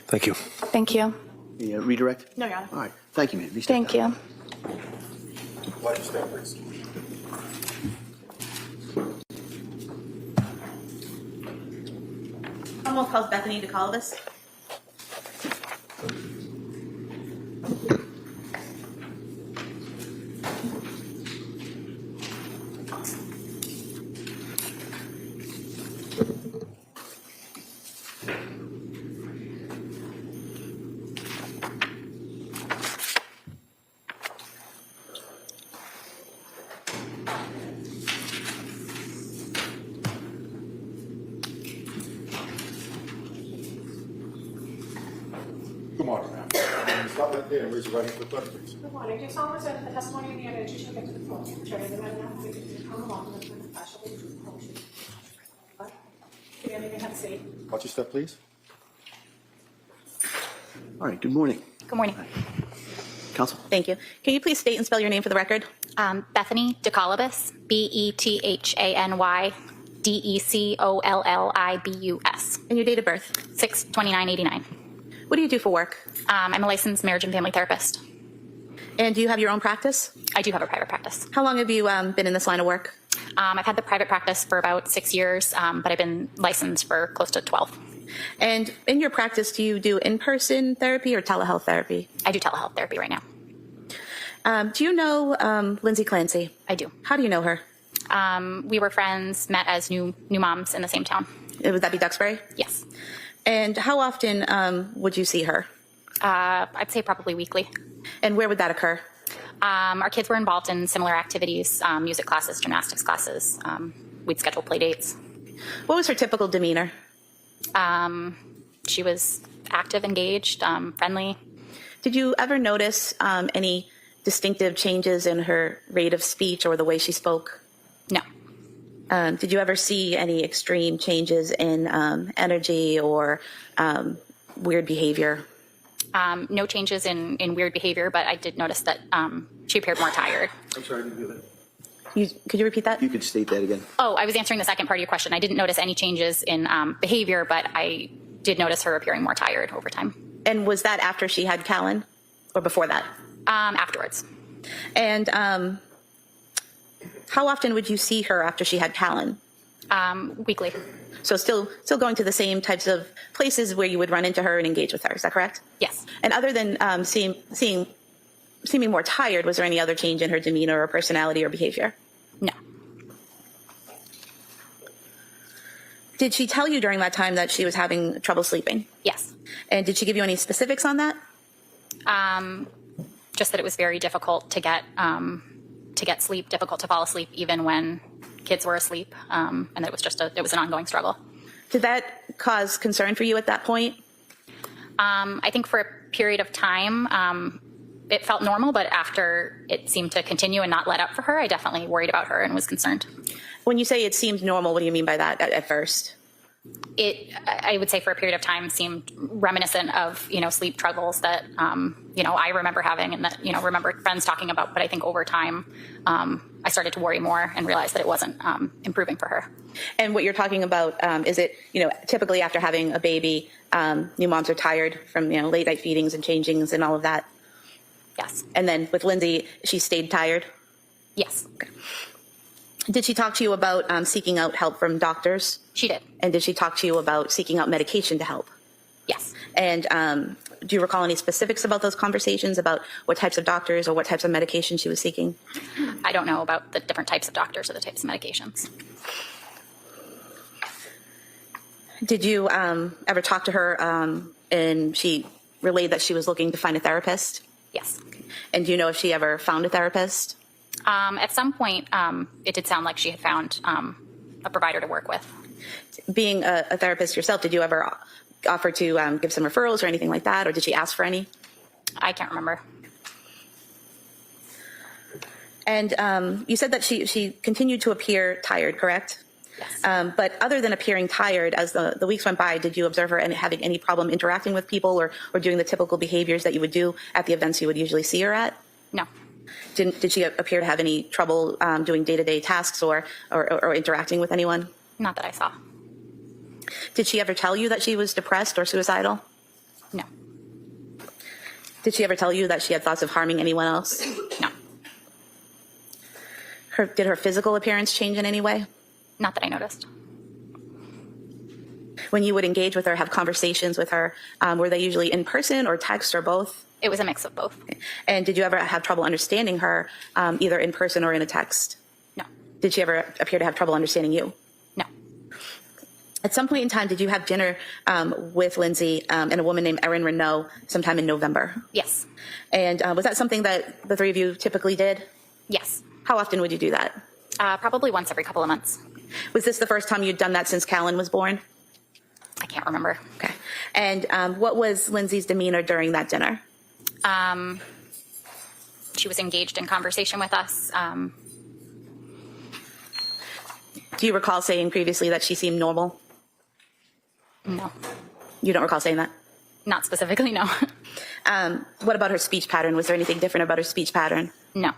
Thank you. Thank you. The redirect? No, Your Honor. All right. Thank you, ma'am. Thank you. Why just that, please? Almost calls Bethany DeCalvis. Good morning, ma'am. Stop right there and raise your right hand for the clerk, please. Good morning. Do you solemnly swear that the testimony in the evidence you shall give to the court, during the matter now, will come along with the flash of the truth, the whole truth. Good evening, have a seat. Watch your step, please. All right. Good morning. Good morning. Counsel? Thank you. Can you please state and spell your name for the record? Bethany DeColibus, BETHANY DECOLLIBUS. And your date of birth? 6/29/89. What do you do for work? I'm a licensed marriage and family therapist. And do you have your own practice? I do have a private practice. How long have you been in this line of work? I've had the private practice for about 6 years, but I've been licensed for close to 12. And in your practice, do you do in-person therapy or telehealth therapy? I do telehealth therapy right now. Do you know Lindsay Clancy? I do. How do you know her? We were friends, met as new moms in the same town. Would that be Duxbury? Yes. And how often would you see her? I'd say probably weekly. And where would that occur? Our kids were involved in similar activities, music classes, gymnastics classes. We'd schedule play dates. What was her typical demeanor? She was active, engaged, friendly. Did you ever notice any distinctive changes in her rate of speech or the way she spoke? No. Did you ever see any extreme changes in energy or weird behavior? No changes in weird behavior, but I did notice that she appeared more tired. I'm sorry, I didn't hear that. Could you repeat that? You could state that again. Oh, I was answering the second part of your question. I didn't notice any changes in behavior, but I did notice her appearing more tired over time. And was that after she had Callan or before that? Afterwards. And how often would you see her after she had Callan? Weekly. So still going to the same types of places where you would run into her and engage with her. Is that correct? Yes. And other than seeming more tired, was there any other change in her demeanor or personality or behavior? No. Did she tell you during that time that she was having trouble sleeping? Yes. And did she give you any specifics on that? Just that it was very difficult to get sleep, difficult to fall asleep even when kids were asleep, and that it was an ongoing struggle. Did that cause concern for you at that point? I think for a period of time, it felt normal, but after it seemed to continue and not let up for her, I definitely worried about her and was concerned. When you say it seemed normal, what do you mean by that at first? I would say for a period of time seemed reminiscent of, sleep troubles that, I remember having and that, remember friends talking about. But I think over time, I started to worry more and realized that it wasn't improving for her. And what you're talking about, is it, typically after having a baby, new moms are tired from, late night feedings and changings and all of that? Yes. And then with Lindsay, she stayed tired? Yes. Okay. Did she talk to you about seeking out help from doctors? She did. And did she talk to you about seeking out medication to help? Yes. And do you recall any specifics about those conversations, about what types of doctors or what types of medication she was seeking? I don't know about the different types of doctors or the types of medications. Did you ever talk to her and she relayed that she was looking to find a therapist? Yes. And do you know if she ever found a therapist? At some point, it did sound like she had found a provider to work with. Being a therapist yourself, did you ever offer to give some referrals or anything like that, or did she ask for any? I can't remember. And you said that she continued to appear tired, correct? Yes. But other than appearing tired, as the weeks went by, did you observe her having any problem interacting with people or doing the typical behaviors that you would do at the events you would usually see her at? No. Did she appear to have any trouble doing day-to-day tasks or interacting with anyone? Not that I saw. Did she ever tell you that she was depressed or suicidal? No. Did she ever tell you that she had thoughts of harming anyone else? No. Did her physical appearance change in any way? Not that I noticed. When you would engage with her, have conversations with her, were they usually in person or text or both? It was a mix of both. And did you ever have trouble understanding her, either in person or in a text? No. Did she ever appear to have trouble understanding you? No. At some point in time, did you have dinner with Lindsay and a woman named Erin Renault sometime in November? Yes. And was that something that the three of you typically did? Yes. How often would you do that? Probably once every couple of months. Was this the first time you'd done that since Callan was born? I can't remember. Okay. And what was Lindsay's demeanor during that dinner? She was engaged in conversation with us. Do you recall saying previously that she seemed normal? No. You don't recall saying that? Not specifically, no. What about her speech pattern? Was there anything different about her speech pattern? No.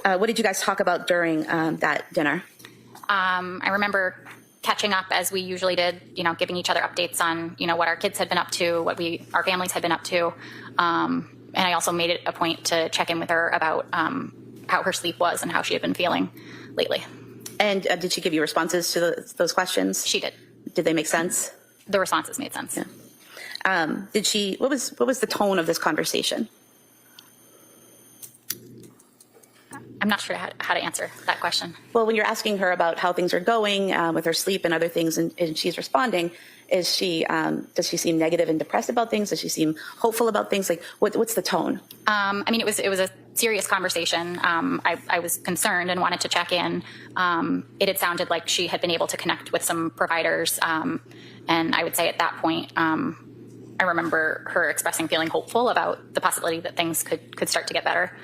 What did you guys talk about during that dinner? I remember catching up as we usually did, giving each other updates on, what our kids had been up to, what our families had been up to. And I also made it a point to check in with her about how her sleep was and how she had been feeling lately. And did she give you responses to those questions? She did. Did they make sense? The responses made sense. Yeah. What was the tone of this conversation? I'm not sure how to answer that question. Well, when you're asking her about how things are going with her sleep and other things, and she's responding, does she seem negative and depressed about things? Does she seem hopeful about things? Like, what's the tone? It was a serious conversation. I was concerned and wanted to check in. It had sounded like she had been able to connect with some providers, and I would say at that point, I remember her expressing feeling hopeful about the possibility that things could start to get better.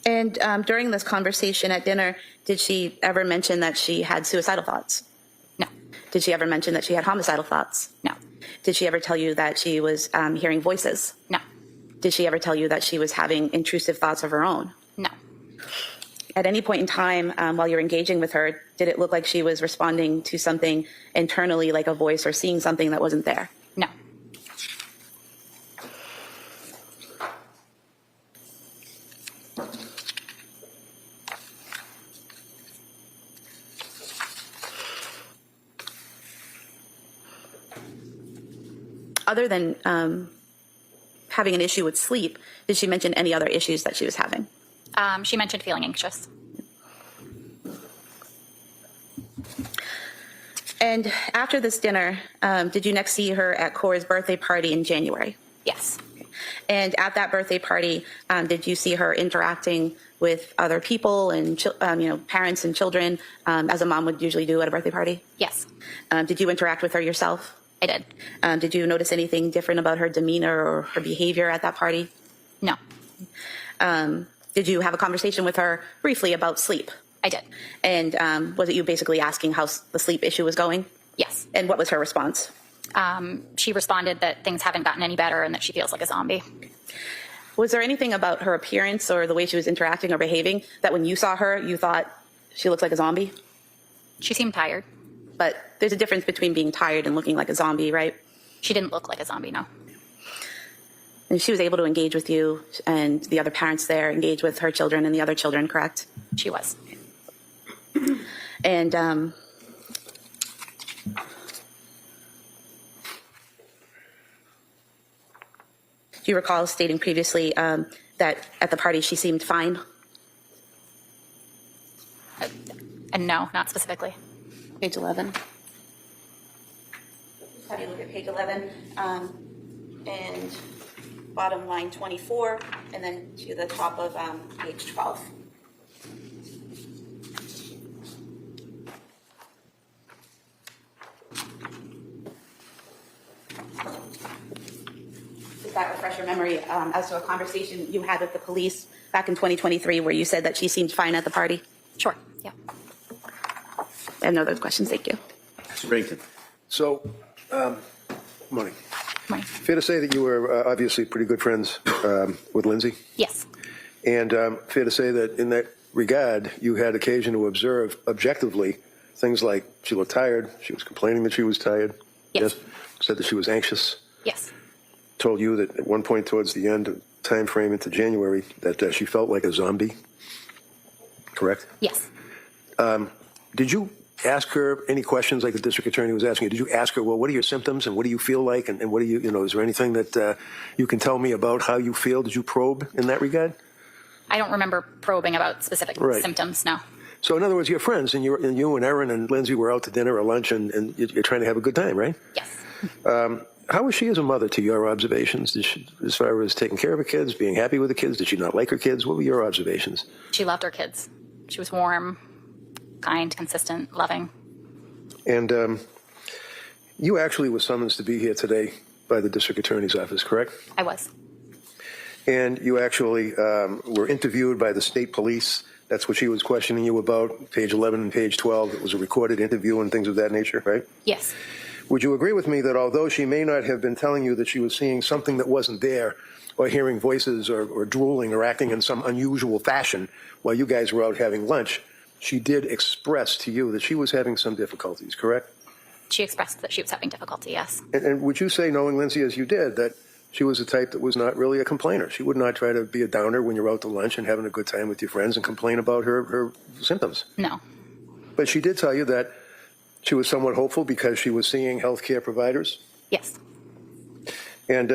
And during this conversation at dinner, did she ever mention that she had suicidal thoughts? No. Did she ever mention that she had homicidal thoughts? No. Did she ever tell you that she was hearing voices? No. Did she ever tell you that she was having intrusive thoughts of her own? No. At any point in time while you're engaging with her, did it look like she was responding to something internally, like a voice, or seeing something that wasn't there? No. Other than having an issue with sleep, did she mention any other issues that she was having? She mentioned feeling anxious. And after this dinner, did you next see her at Cora's birthday party in January? Yes. And at that birthday party, did you see her interacting with other people and parents and children, as a mom would usually do at a birthday party? Yes. Did you interact with her yourself? I did. Did you notice anything different about her demeanor or her behavior at that party? No. Did you have a conversation with her briefly about sleep? I did. And was it you basically asking how the sleep issue was going? Yes. And what was her response? She responded that things haven't gotten any better and that she feels like a zombie. Was there anything about her appearance or the way she was interacting or behaving that when you saw her, you thought she looked like a zombie? She seemed tired. But there's a difference between being tired and looking like a zombie, right? She didn't look like a zombie, no. And she was able to engage with you and the other parents there, engage with her children and the other children, correct? She was. And do you recall stating previously that at the party she seemed fine? And no, not specifically. Page 11. Have you look at page 11 and bottom line 24, and then to the top of page 12. Does that refresh your memory as to a conversation you had with the police back in 2023 where you said that she seemed fine at the party? Sure, yeah. I have no other questions. Thank you. Mr. Bennington. So, morning. Morning. Fair to say that you were obviously pretty good friends with Lindsay? Yes. And fair to say that in that regard, you had occasion to observe objectively things like she looked tired, she was complaining that she was tired. Yes. Said that she was anxious. Yes. Told you that at one point towards the end of time frame into January that she felt like a zombie. Correct? Yes. Did you ask her any questions like the district attorney was asking you? Did you ask her, well, what are your symptoms and what do you feel like? And what do you is there anything that you can tell me about how you feel? Did you probe in that regard? I don't remember probing about specific symptoms, no. So in other words, you're friends and you and Erin and Lindsay were out to dinner or lunch and you're trying to have a good time, right? Yes. How was she as a mother to your observations? Did she, as far as taking care of her kids, being happy with the kids? Did she not like her kids? What were your observations? She loved her kids. She was warm, kind, consistent, loving. And you actually were summoned to be here today by the district attorney's office, correct? I was. And you actually were interviewed by the state police. That's what she was questioning you about, page 11 and page 12. It was a recorded interview and things of that nature, right? Yes. Would you agree with me that although she may not have been telling you that she was seeing something that wasn't there, or hearing voices or drooling or acting in some unusual fashion while you guys were out having lunch, she did express to you that she was having some difficulties, correct? She expressed that she was having difficulty, yes. And would you say, knowing Lindsay as you did, that she was the type that was not really a complainer? She would not try to be a downer when you're out to lunch and having a good time with your friends and complain about her symptoms? No. But she did tell you that she was somewhat hopeful because she was seeing healthcare providers? Yes. And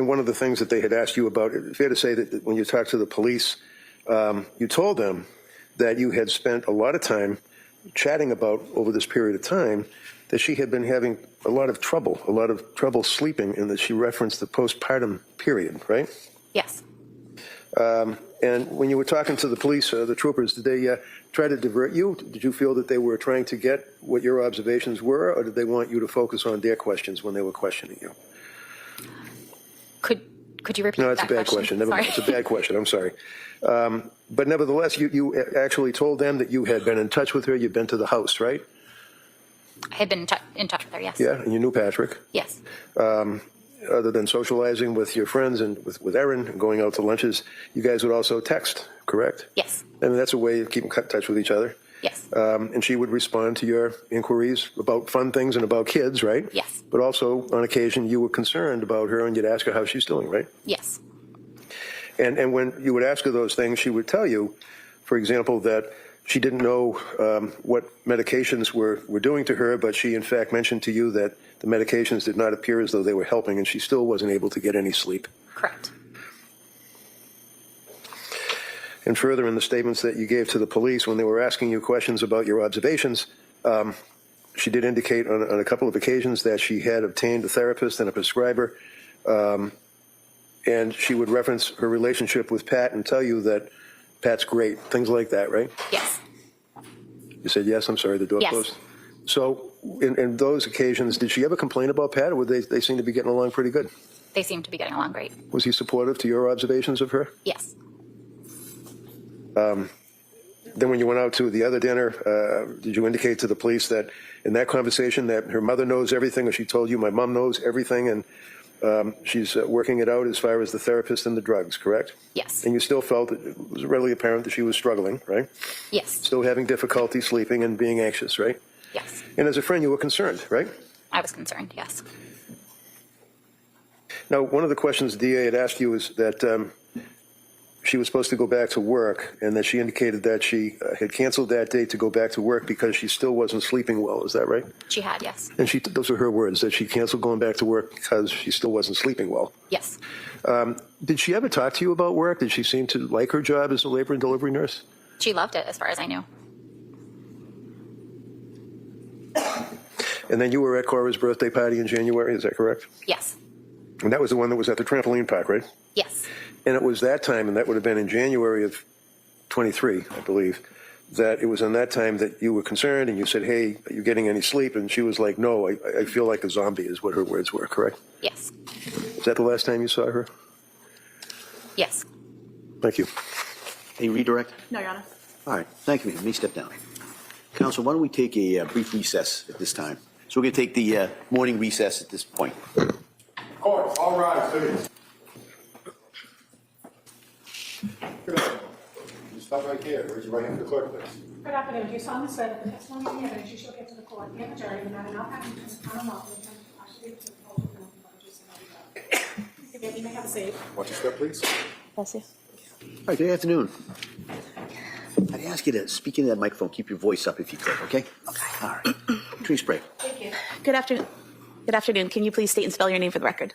one of the things that they had asked you about, fair to say that when you talked to the police, you told them that you had spent a lot of time chatting about over this period of time that she had been having a lot of trouble sleeping, and that she referenced the postpartum period, right? Yes. And when you were talking to the police, the troopers, did they try to divert you? Did you feel that they were trying to get what your observations were, or did they want you to focus on their questions when they were questioning you? Could you repeat No, it's that a bad question. Never mind. Sorry. It's a bad question. I'm sorry. But nevertheless, you actually told them that you had been in touch with her. You'd been to the house, right? I had been in touch with her, yes. Yeah, and you knew Patrick. Yes. Other than socializing with your friends and with Erin and going out to lunches, you guys would also text, correct? Yes. I mean, that's a way of keeping in touch with each other. Yes. And she would respond to your inquiries about fun things and about kids, right? Yes. But also, on occasion, you were concerned about her and you'd ask her how she's doing, right? Yes. And when you would ask her those things, she would tell you, for example, that she didn't know what medications were doing to her, but she in fact mentioned to you that the medications did not appear as though they were helping, and she still wasn't able to get any sleep. Correct. And further, in the statements that you gave to the police when they were asking you questions about your observations, she did indicate on a couple of occasions that she had obtained a therapist and a prescriber, and she would reference her relationship with Pat and tell you that Pat's great, things like that, right? Yes. You said yes. I'm sorry, the door Yes. closed. So in those occasions, did she ever complain about Pat, or would they seem to be getting along pretty good? They seem to be getting along great. Was he supportive to your observations of her? Yes. Then when you went out to the other dinner, did you indicate to the police that in that conversation that her mother knows everything, or she told you my mom knows everything, and she's working it out as far as the therapist and the drugs, correct? Yes. And you still felt it was readily apparent that she was struggling, right? Yes. Still having difficulty sleeping and being anxious, right? Yes. And as a friend, you were concerned, right? I was concerned, yes. Now, one of the questions the DA had asked you is that she was supposed to go back to work, and that she indicated that she had canceled that date to go back to work because she still wasn't sleeping well. Is that right? She had, yes. And those are her words, that she canceled going back to work because she still wasn't sleeping well. Yes. Did she ever talk to you about work? Did she seem to like her job as a labor and delivery nurse? She loved it, as far as I knew. And then you were at Cora's birthday party in January, is that correct? Yes. And that was the one that was at the trampoline park, right? Yes. And it was that time, and that would have been in January of 23, I believe, that it was in that time that you were concerned and you said, hey, are you getting any sleep? And she was like, no, I feel like a zombie is what her words were, correct? Yes. Was that the last time you saw her? Yes. Thank you. Any redirect? No, Your Honor. All right, thank you, ma'am. Let me step down. Counsel, why don't we take a brief recess at this time? So we're going to take the morning recess at this point. Court, all rise, please. Good afternoon. You stop right there. Raise your right hand for the clerk, please. Good afternoon. Do you solemnly swear that the testimony and the evidence you shall give to the court and the jury, no matter not having been unlawful, actually to the full of the you may have a seat. Watch your step, please. Bless you. All right, good afternoon. I'd ask you to speak into that microphone. Keep your voice up if you could, okay? Okay. All right. Tree spray. Thank you. Good afternoon. Good afternoon. Can you please state and spell your name for the record?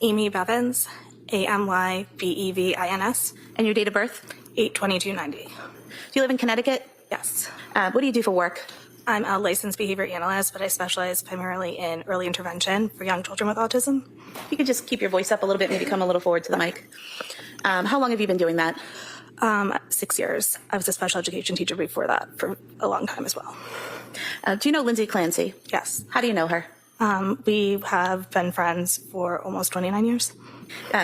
Amy Bevins, AMYBEVINS, And your date of birth? 8/22/90. Do you live in Connecticut? Yes. What do you do for work? I'm a licensed behavior analyst, but I specialize primarily in early intervention for young children with autism. You could just keep your voice up a little bit, maybe come a little forward to the mic. How long have you been doing that? 6 years. I was a special education teacher before that for a long time as well. Do you know Lindsay Clancy? Yes. How do you know her? We have been friends for almost 29 years.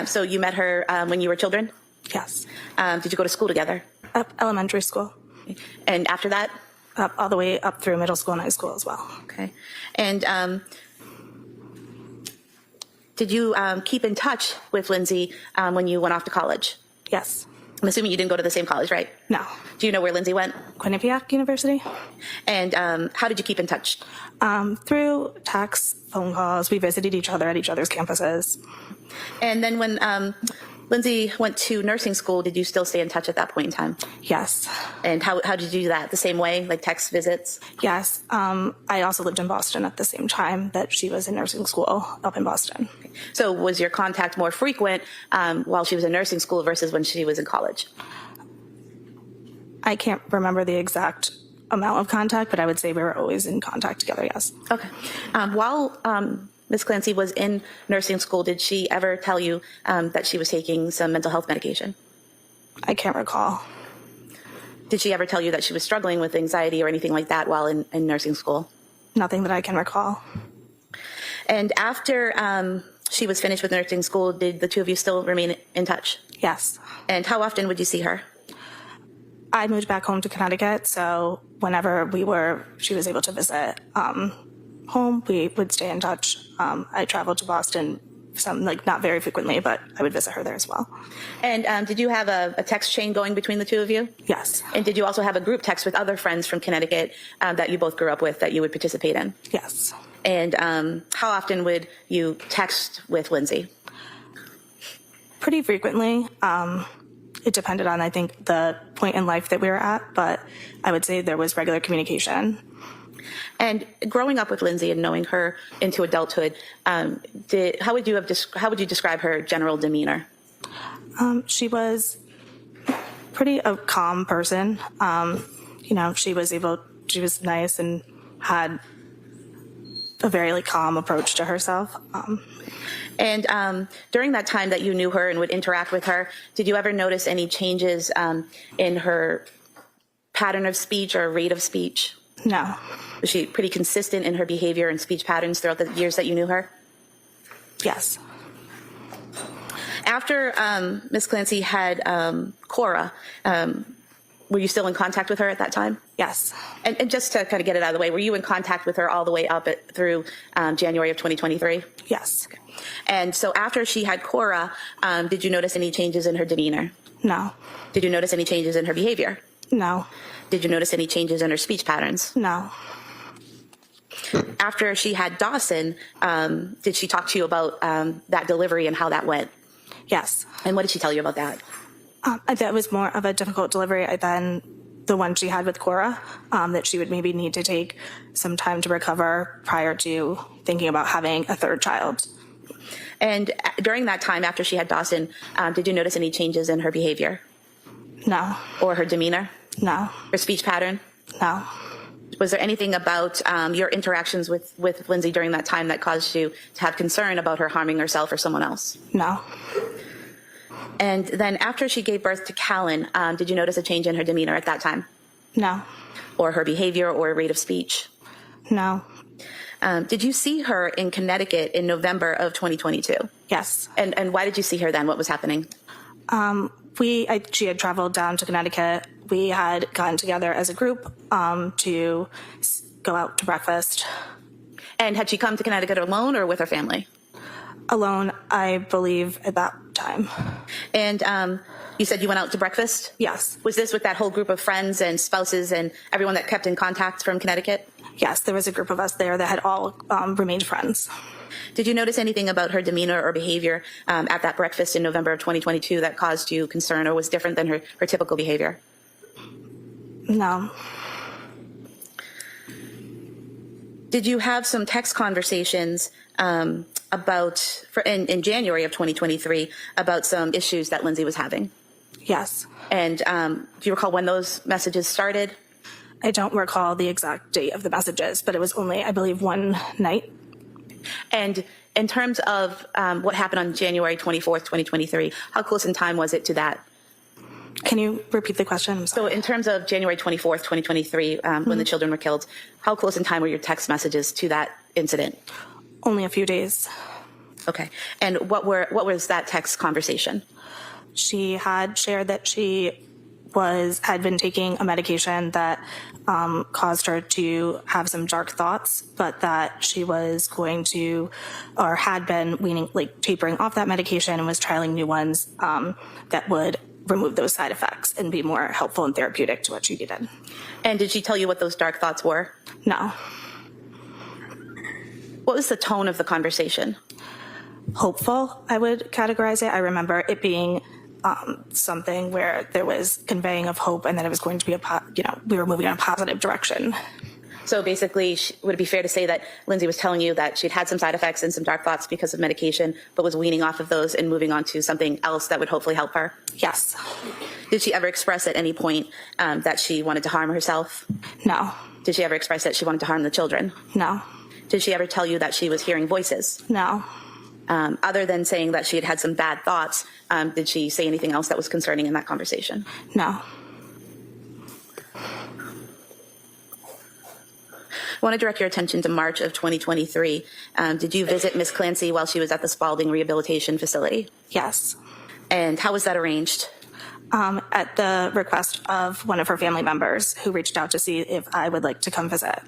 So you met her when you were children? Yes. Did you go to school together? Up elementary school. And after that? Up all the way up through middle school and high school as well. Okay. And did you keep in touch with Lindsay when you went off to college? Yes. I'm assuming you didn't go to the same college, right? No. Do you know where Lindsay went? Quinnipiac University. And how did you keep in touch? Through texts, phone calls. We visited each other at each other's campuses. And then when Lindsay went to nursing school, did you still stay in touch at that point in time? Yes. And how did you do that? The same way, like text visits? Yes. I also lived in Boston at the same time that she was in nursing school up in Boston. So was your contact more frequent while she was in nursing school versus when she was in college? I can't remember the exact amount of contact, but I would say we were always in contact together, yes. Okay. While Ms. Clancy was in nursing school, did she ever tell you that she was taking some mental health medication? I can't recall. Did she ever tell you that she was struggling with anxiety or anything like that while in nursing school? Nothing that I can recall. And after she was finished with nursing school, did the two of you still remain in touch? Yes. And how often would you see her? I moved back home to Connecticut, so whenever she was able to visit home, we would stay in touch. I traveled to Boston, not very frequently, but I would visit her there as well. And did you have a text chain going between the two of you? Yes. And did you also have a group text with other friends from Connecticut that you both grew up with that you would participate in? Yes. And how often would you text with Lindsay? Pretty frequently. It depended on, I think, the point in life that we were at, but I would say there was regular communication. And growing up with Lindsay and knowing her into adulthood, how would you describe her general demeanor? She was a calm person. She was nice and had a very calm approach to herself. And during that time that you knew her and would interact with her, did you ever notice any changes in her pattern of speech or rate of speech? No. Was she pretty consistent in her behavior and speech patterns throughout the years that you knew her? Yes. After Ms. Clancy had Cora, were you still in contact with her at that time? Yes. And just to kind of get it out of the way, were you in contact with her all the way up through January of 2023? Yes. And so after she had Cora, did you notice any changes in her demeanor? No. Did you notice any changes in her behavior? No. Did you notice any changes in her speech patterns? No. After she had Dawson, did she talk to you about that delivery and how that went? Yes. And what did she tell you about that? That was more of a difficult delivery than the one she had with Cora, that she would maybe need to take some time to recover prior to thinking about having a third child. And during that time, after she had Dawson, did you notice any changes in her behavior? No. Or her demeanor? No. Her speech pattern? No. Was there anything about your interactions with Lindsay during that time that caused you to have concern about her harming herself or someone else? No. And then after she gave birth to Callan, did you notice a change in her demeanor at that time? No. Or her behavior or rate of speech? No. Did you see her in Connecticut in November of 2022? Yes. And why did you see her then? What was happening? She had traveled down to Connecticut. We had gotten together as a group to go out to breakfast. And had she come to Connecticut alone or with her family? Alone, I believe, at that time. And you said you went out to breakfast? Yes. Was this with that whole group of friends and spouses and everyone that kept in contact from Connecticut? Yes, there was a group of us there that had all remained friends. Did you notice anything about her demeanor or behavior at that breakfast in November of 2022 that caused you concern or was different than her typical behavior? No. Did you have some text conversations in January of 2023 about some issues that Lindsay was having? Yes. And do you recall when those messages started? I don't recall the exact date of the messages, but it was only, I believe, one night. And in terms of what happened on January 24th, 2023, how close in time was it to that? Can you repeat the question? So in terms of January 24th, 2023, when the children were killed, how close in time were your text messages to that incident? Only a few days. Okay. And what was that text conversation? She had shared that she had been taking a medication that caused her to have some dark thoughts, but that she was going to, or had been tapering off that medication and was trialing new ones that would remove those side effects and be more helpful and therapeutic to what she needed. And did she tell you what those dark thoughts were? No. What was the tone of the conversation? Hopeful, I would categorize it. I remember it being something where there was conveying of hope and that it was going to be we were moving in a positive direction. So basically, would it be fair to say that Lindsay was telling you that she'd had some side effects and some dark thoughts because of medication, but was weaning off of those and moving on to something else that would hopefully help her? Yes. Did she ever express at any point that she wanted to harm herself? No. Did she ever express that she wanted to harm the children? No. Did she ever tell you that she was hearing voices? No. Other than saying that she had had some bad thoughts, did she say anything else that was concerning in that conversation? No. want to direct your attention to March of 2023. Did you visit Ms. Clancy while she was at the Spalding Rehabilitation Facility? Yes. And how was that arranged? At the request of one of her family members who reached out to see if I would like to come visit.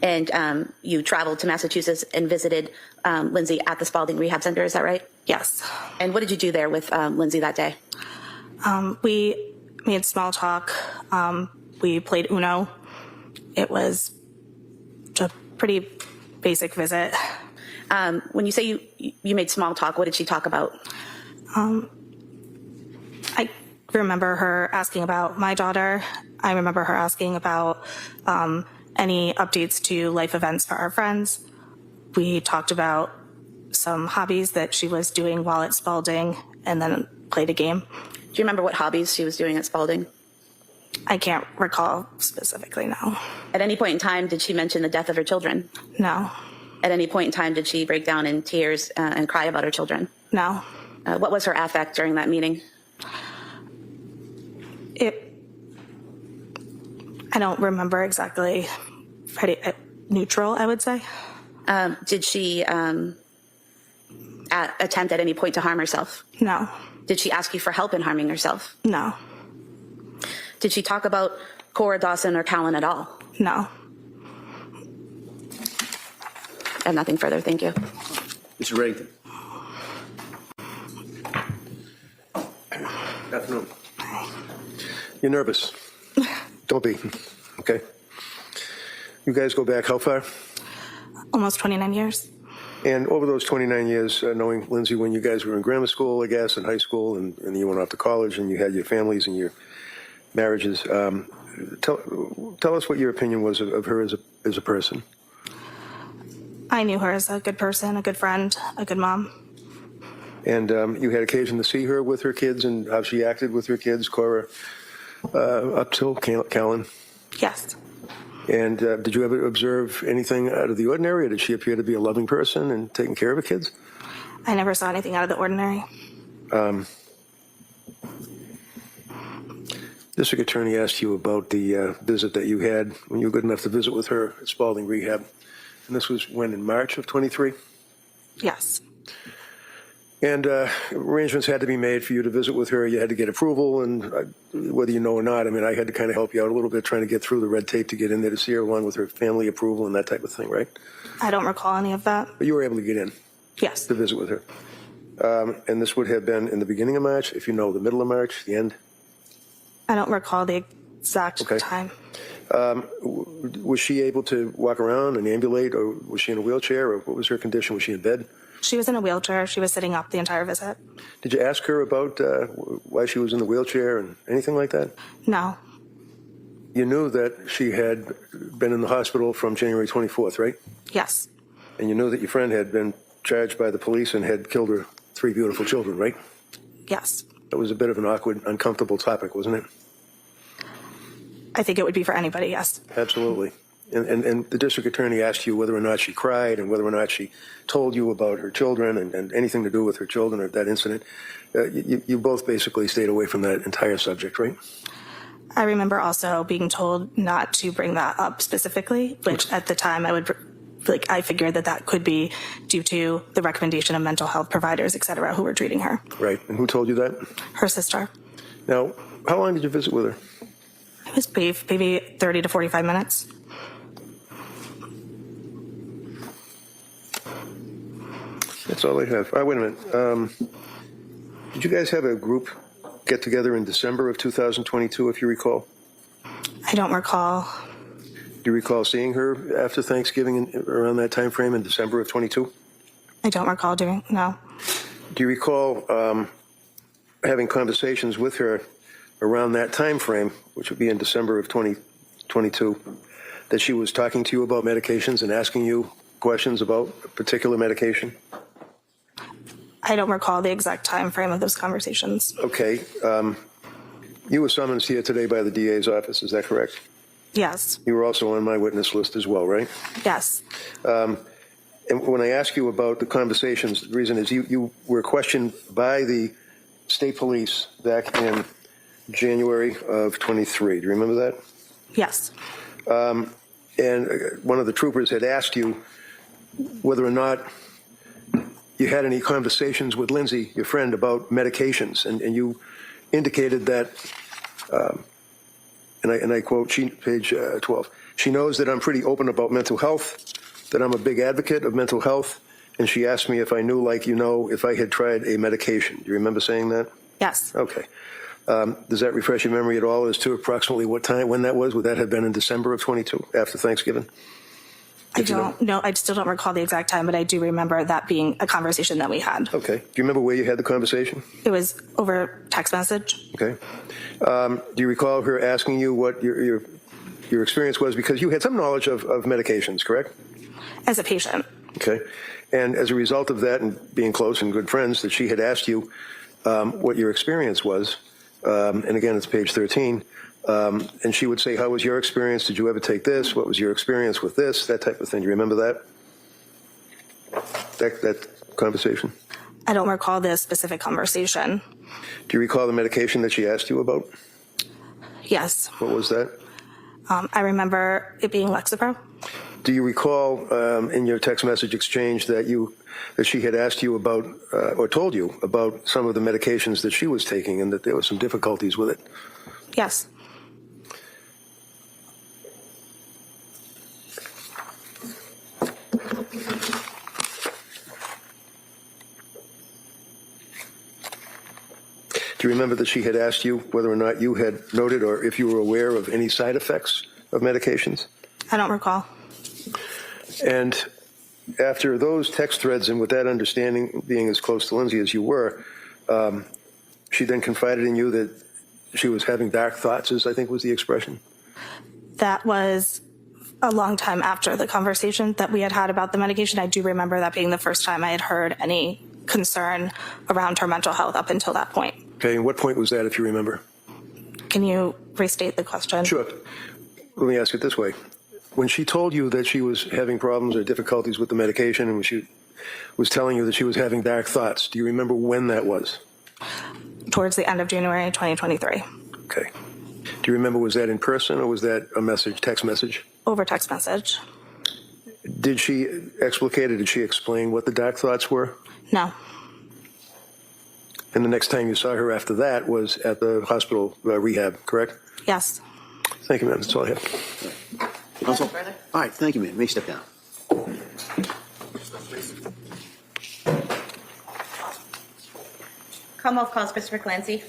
And you traveled to Massachusetts and visited Lindsay at the Spalding Rehab Center, is that right? Yes. And what did you do there with Lindsay that day? We made small talk. We played Uno. It was a pretty basic visit. When you say you made small talk, what did she talk about? I remember her asking about my daughter. I remember her asking about any updates to life events for our friends. We talked about some hobbies that she was doing while at Spalding and then played a game. Do you remember what hobbies she was doing at Spalding? I can't recall specifically, no. At any point in time, did she mention the death of her children? No. At any point in time, did she break down in tears and cry about her children? No. What was her affect during that meeting? I don't remember exactly. Pretty neutral, I would say. Did she attempt at any point to harm herself? No. Did she ask you for help in harming herself? No. Did she talk about Cora, Dawson, or Callan at all? No. I have nothing further. Thank you. Mr. Reddington. Afternoon. You're nervous. Don't be. Okay. You guys go back how far? Almost 29 years. And over those 29 years, knowing Lindsay, when you guys were in grammar school, I guess, and high school, and you went off to college, and you had your families and your marriages, tell us what your opinion was of her as a person. I knew her as a good person, a good friend, a good mom. And you had occasion to see her with her kids and how she acted with her kids, Cora, up till Callan? Yes. And did you ever observe anything out of the ordinary, or did she appear to be a loving person and taking care of her kids? I never saw anything out of the ordinary. District Attorney asked you about the visit that you had when you were good enough to visit with her at Spalding Rehab. And this was when, in March of 23? Yes. And arrangements had to be made for you to visit with her. You had to get approval, and whether you know or not, I mean, I had to kind of help you out a little bit trying to get through the red tape to get in there to see her, along with her family approval and that type of thing, right? I don't recall any of that. But you were able to get in? Yes. To visit with her. And this would have been in the beginning of March, if you know, the middle of March, the end? I don't recall the exact time. Was she able to walk around and ambulate, or was she in a wheelchair, or what was her condition? Was she in bed? She was in a wheelchair. She was sitting up the entire visit. Did you ask her about why she was in the wheelchair and anything like that? No. You knew that she had been in the hospital from January 24th, right? Yes. And you knew that your friend had been charged by the police and had killed her 3 beautiful children, right? Yes. That was a bit of an awkward, uncomfortable topic, wasn't it? I think it would be for anybody, yes. Absolutely. And the district attorney asked you whether or not she cried and whether or not she told you about her children and anything to do with her children or that incident. You both basically stayed away from that entire subject, right? I remember also being told not to bring that up specifically, which at the time I figured that could be due to the recommendation of mental health providers, et cetera, who were treating her. Right. And who told you that? Her sister. Now, how long did you visit with her? It was brief, maybe 30 to 45 minutes. That's all I have. Wait a minute. Did you guys have a group get together in December of 2022, if you recall? I don't recall. Do you recall seeing her after Thanksgiving around that time frame in December of 22? I don't recall no. Do you recall having conversations with her around that time frame, which would be in December of 2022, that she was talking to you about medications and asking you questions about a particular medication? I don't recall the exact time frame of those conversations. Okay. You were summoned here today by the DA's office, is that correct? Yes. You were also on my witness list as well, right? Yes. And when I ask you about the conversations, the reason is you were questioned by the state police back in January of 23. Do you remember that? Yes. and one of the troopers had asked you whether or not you had any conversations with Lindsay, your friend, about medications, and you indicated that, and I quote, page 12, she knows that I'm pretty open about mental health, that I'm a big advocate of mental health, and she asked me if I knew, like you know, if I had tried a medication. Do you remember saying that? Yes. Okay. Does that refresh your memory at all as to approximately what time, when that was? Would that have been in December of 22, after Thanksgiving? I don't know. I still don't recall the exact time, but I do remember that being a conversation that we had. Okay. Do you remember where you had the conversation? It was over text message. Okay. Do you recall her asking you what your experience was? Because you had some knowledge of medications, correct? As a patient. Okay. And as a result of that and being close and good friends, that she had asked you what your experience was. And again, it's page 13. And she would say, how was your experience? Did you ever take this? What was your experience with this? That type of thing. Do you remember that? That conversation? I don't recall the specific conversation. Do you recall the medication that she asked you about? Yes. What was that? I remember it being Lexapro. Do you recall in your text message exchange that she had asked you about or told you about some of the medications that she was taking and that there were some difficulties with it? Yes. Do you remember that she had asked you whether or not you had noted or if you were aware of any side effects of medications? I don't recall. And after those text threads and with that understanding being as close to Lindsay as you were, she then confided in you that she was having dark thoughts, as I think was the expression? That was a long time after the conversation that we had had about the medication. I do remember that being the first time I had heard any concern around her mental health up until that point. Okay, and what point was that, if you remember? Can you restate the question? Sure. Let me ask it this way. When she told you that she was having problems or difficulties with the medication and when she was telling you that she was having dark thoughts, do you remember when that was? Towards the end of January 2023. Okay. Do you remember, was that in person or was that a message, text message? Over text message. Did she explicate or did she explain what the dark thoughts were? No. And the next time you saw her after that was at the hospital rehab, correct? Yes. Thank you, ma'am. That's all I have. Counsel? All right, thank you, ma'am. You may step down. Commonwealth calls Christopher Clancy.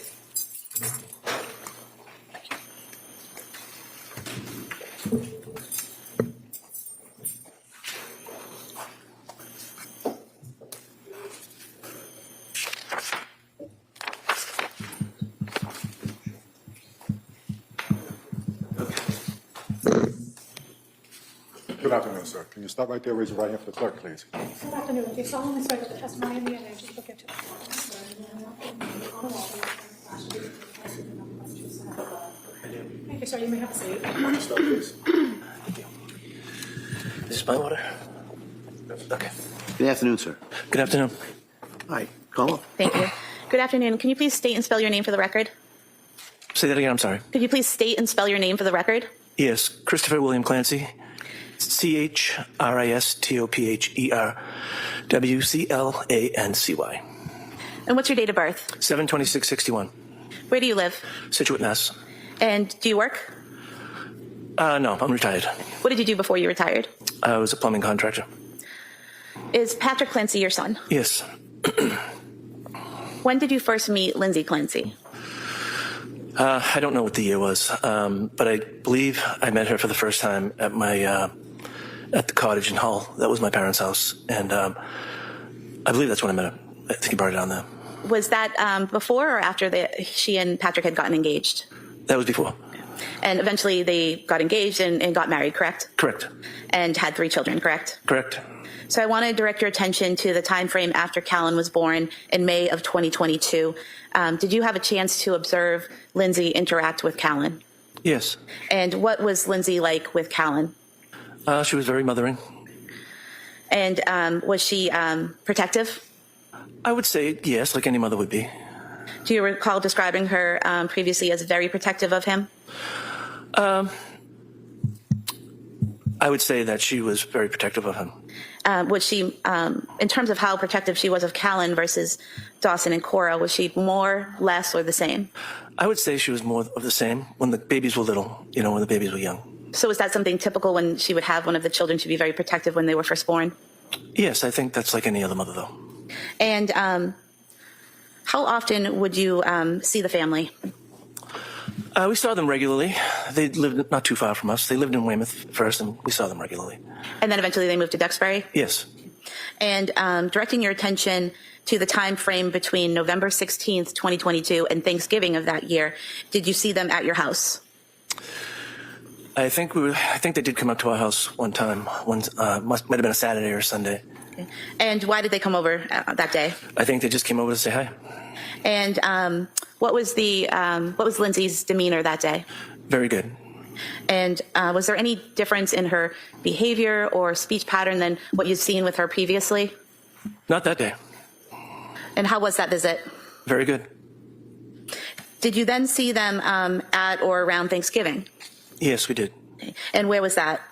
Good afternoon, sir. Can you stop right there, raise your right hand for the clerk, please? Good afternoon. Do you solemnly swear that the testimony in the alleged will give to the Thank you, sir. You may have a seat. Stop, please. Is this my water? Okay. Good afternoon, sir. Good afternoon. All right, call up. Thank you. Good afternoon. Can you please state and spell your name for the record? Say that again, I'm sorry. Could you please state and spell your name for the record? Yes, Christopher William Clancy. CHRISTOPHER WCLANCY. And what's your date of birth? 7/26/61. Where do you live? Situate, Mass. And do you work? No, I'm retired. What did you do before you retired? I was a plumbing contractor. Is Patrick Clancy your son? Yes. When did you first meet Lindsay Clancy? I don't know what the year was, but I believe I met her for the first time at my at the cottage in Hull. That was my parents' house, and I believe that's when I met her. I think you brought it down there. Was that before or after she and Patrick had gotten engaged? That was before. And eventually they got engaged and got married, correct? Correct. And had 3 children, correct? Correct. So I want to direct your attention to the time frame after Callan was born in May of 2022. Did you have a chance to observe Lindsay interact with Callan? Yes. And what was Lindsay like with Callan? She was very mothering. And was she protective? I would say yes, like any mother would be. Do you recall describing her previously as very protective of him? I would say that she was very protective of him. Was she, in terms of how protective she was of Callan versus Dawson and Cora, was she more, less, or the same? I would say she was more of the same when the babies were little, when the babies were young. So was that something typical when she would have one of the children to be very protective when they were first born? Yes, I think that's like any other mother, though. And how often would you see the family? We saw them regularly. They lived not too far from us. They lived in Weymouth first, and we saw them regularly. And then eventually they moved to Duxbury? Yes. And directing your attention to the time frame between November 16th, 2022 and Thanksgiving of that year, did you see them at your house? I think they did come up to our house one time. Might have been a Saturday or a Sunday. Okay. And why did they come over that day? I think they just came over to say hi. And what was Lindsay's demeanor that day? Very good. And was there any difference in her behavior or speech pattern than what you'd seen with her previously? Not that day. And how was that visit? Very good. Did you then see them at or around Thanksgiving? Yes, we did. And where was that?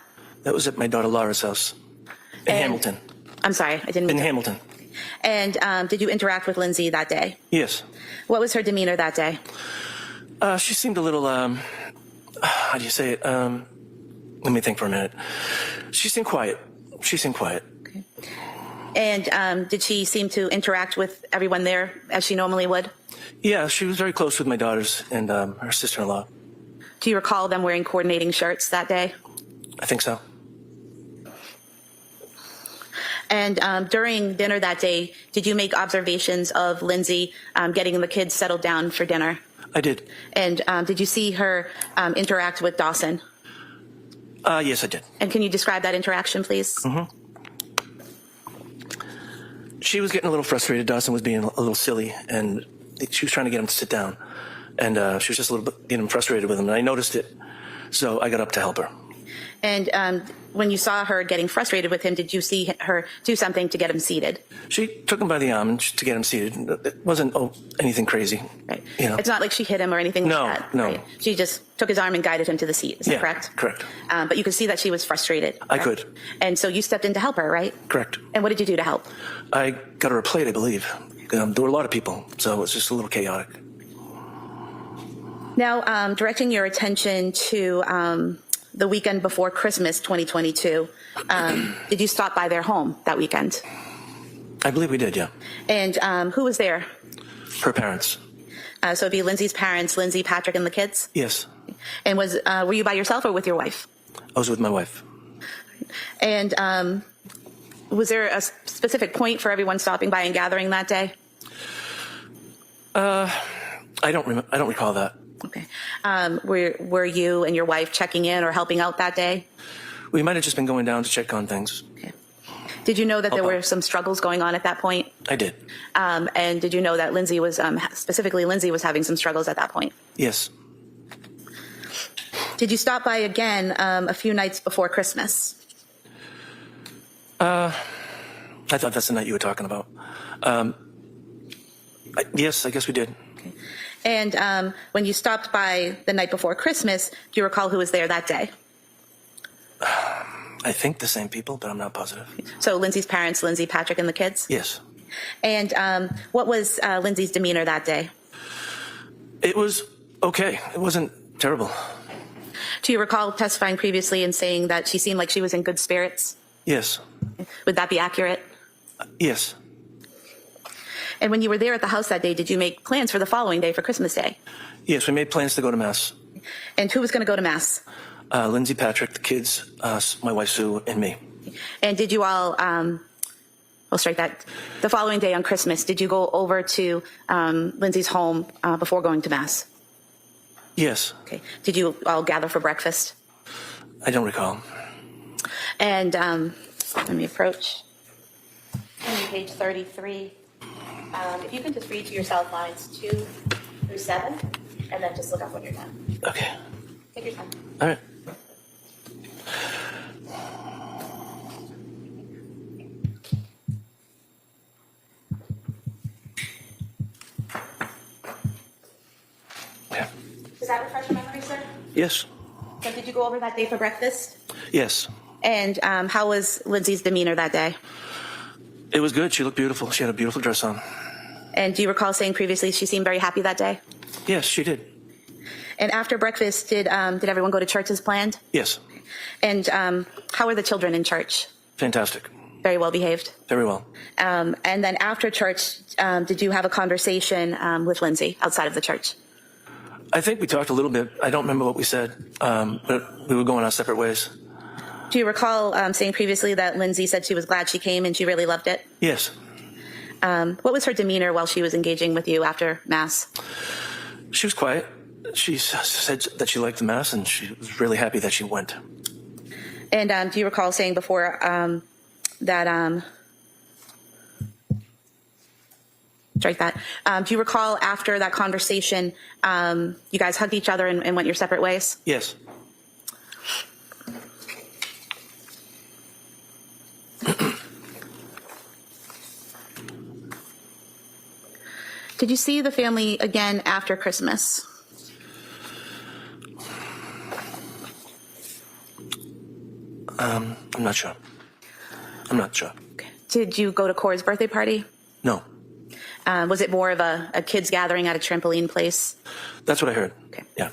That was at my daughter Laura's house in Hamilton. I'm sorry, I didn't mean in Hamilton. And did you interact with Lindsay that day? Yes. What was her demeanor that day? She seemed a little, how do you say it? Let me think for a minute. She seemed quiet. Okay. And did she seem to interact with everyone there as she normally would? Yeah, she was very close with my daughters and her sister-in-law. Do you recall them wearing coordinating shirts that day? I think so. And during dinner that day, did you make observations of Lindsay getting the kids settled down for dinner? I did. And did you see her interact with Dawson? Yes, I did. And can you describe that interaction, please? Mm-hmm. She was getting a little frustrated. Dawson was being a little silly, and she was trying to get him to sit down. And she was just a little bit getting frustrated with him, and I noticed it. So I got up to help her. And when you saw her getting frustrated with him, did you see her do something to get him seated? She took him by the arm to get him seated. It wasn't anything crazy. Right. It's not like she hit him or anything like that. No. Right? She just took his arm and guided him to the seat. Is that correct? Correct. But you could see that she was frustrated. I correct? could. And so you stepped in to help her, right? Correct. And what did you do to help? I got her a plate, I believe. There were a lot of people, so it was just a little chaotic. Now, directing your attention to the weekend before Christmas 2022, did you stop by their home that weekend? I believe we did, yeah. And who was there? Her parents. So it'd be Lindsay's parents, Lindsay, Patrick, and the kids? Yes. And were you by yourself or with your wife? I was with my wife. And was there a specific point for everyone stopping by and gathering that day? I don't recall that. Okay. Were you and your wife checking in or helping out that day? We might have just been going down to check on things. Okay. Did you know that there were some struggles going on at that point? I did. And did you know that Lindsay was, specifically Lindsay was having some struggles at that point? Yes. Did you stop by again a few nights before Christmas? I thought that's the night you were talking about. Yes, I guess we did. Okay. And when you stopped by the night before Christmas, do you recall who was there that day? I think the same people, but I'm not positive. So Lindsay's parents, Lindsay, Patrick, and the kids? Yes. And what was Lindsay's demeanor that day? It was okay. It wasn't terrible. Do you recall testifying previously and saying that she seemed like she was in good spirits? Yes. Would that be accurate? Yes. And when you were there at the house that day, did you make plans for the following day for Christmas Day? Yes, we made plans to go to Mass. And who was going to go to Mass? Lindsay, Patrick, the kids, my wife Sue, and me. And did you all, we'll strike that, the following day on Christmas, did you go over to Lindsay's home before going to Mass? Yes. Okay. Did you all gather for breakfast? I don't recall. And let me approach. Page 33. If you can just read to yourself lines 2 through 7, and then just look up when you're done. Okay. Take your time. All right. Does that refresh your memory, sir? Yes. So did you go over that day for breakfast? Yes. And how was Lindsay's demeanor that day? It was good. She looked beautiful. She had a beautiful dress on. And do you recall saying previously she seemed very happy that day? Yes, she did. And after breakfast, did everyone go to church as planned? Yes. And how were the children in church? Fantastic. Very well behaved? Very well. And then after church, did you have a conversation with Lindsay outside of the church? I think we talked a little bit. I don't remember what we said, but we were going our separate ways. Do you recall saying previously that Lindsay said she was glad she came and she really loved it? Yes. What was her demeanor while she was engaging with you after Mass? She was quiet. She said that she liked the Mass, and she was really happy that she went. And do you recall saying before that... strike that. Do you recall after that conversation, you guys hugged each other and went your separate ways? Yes. Did you see the family again after Christmas? I'm not sure. I'm not sure. Okay. Did you go to Cora's birthday party? No. Was it more of a kids gathering at a trampoline place? That's what I heard. Okay. Yeah.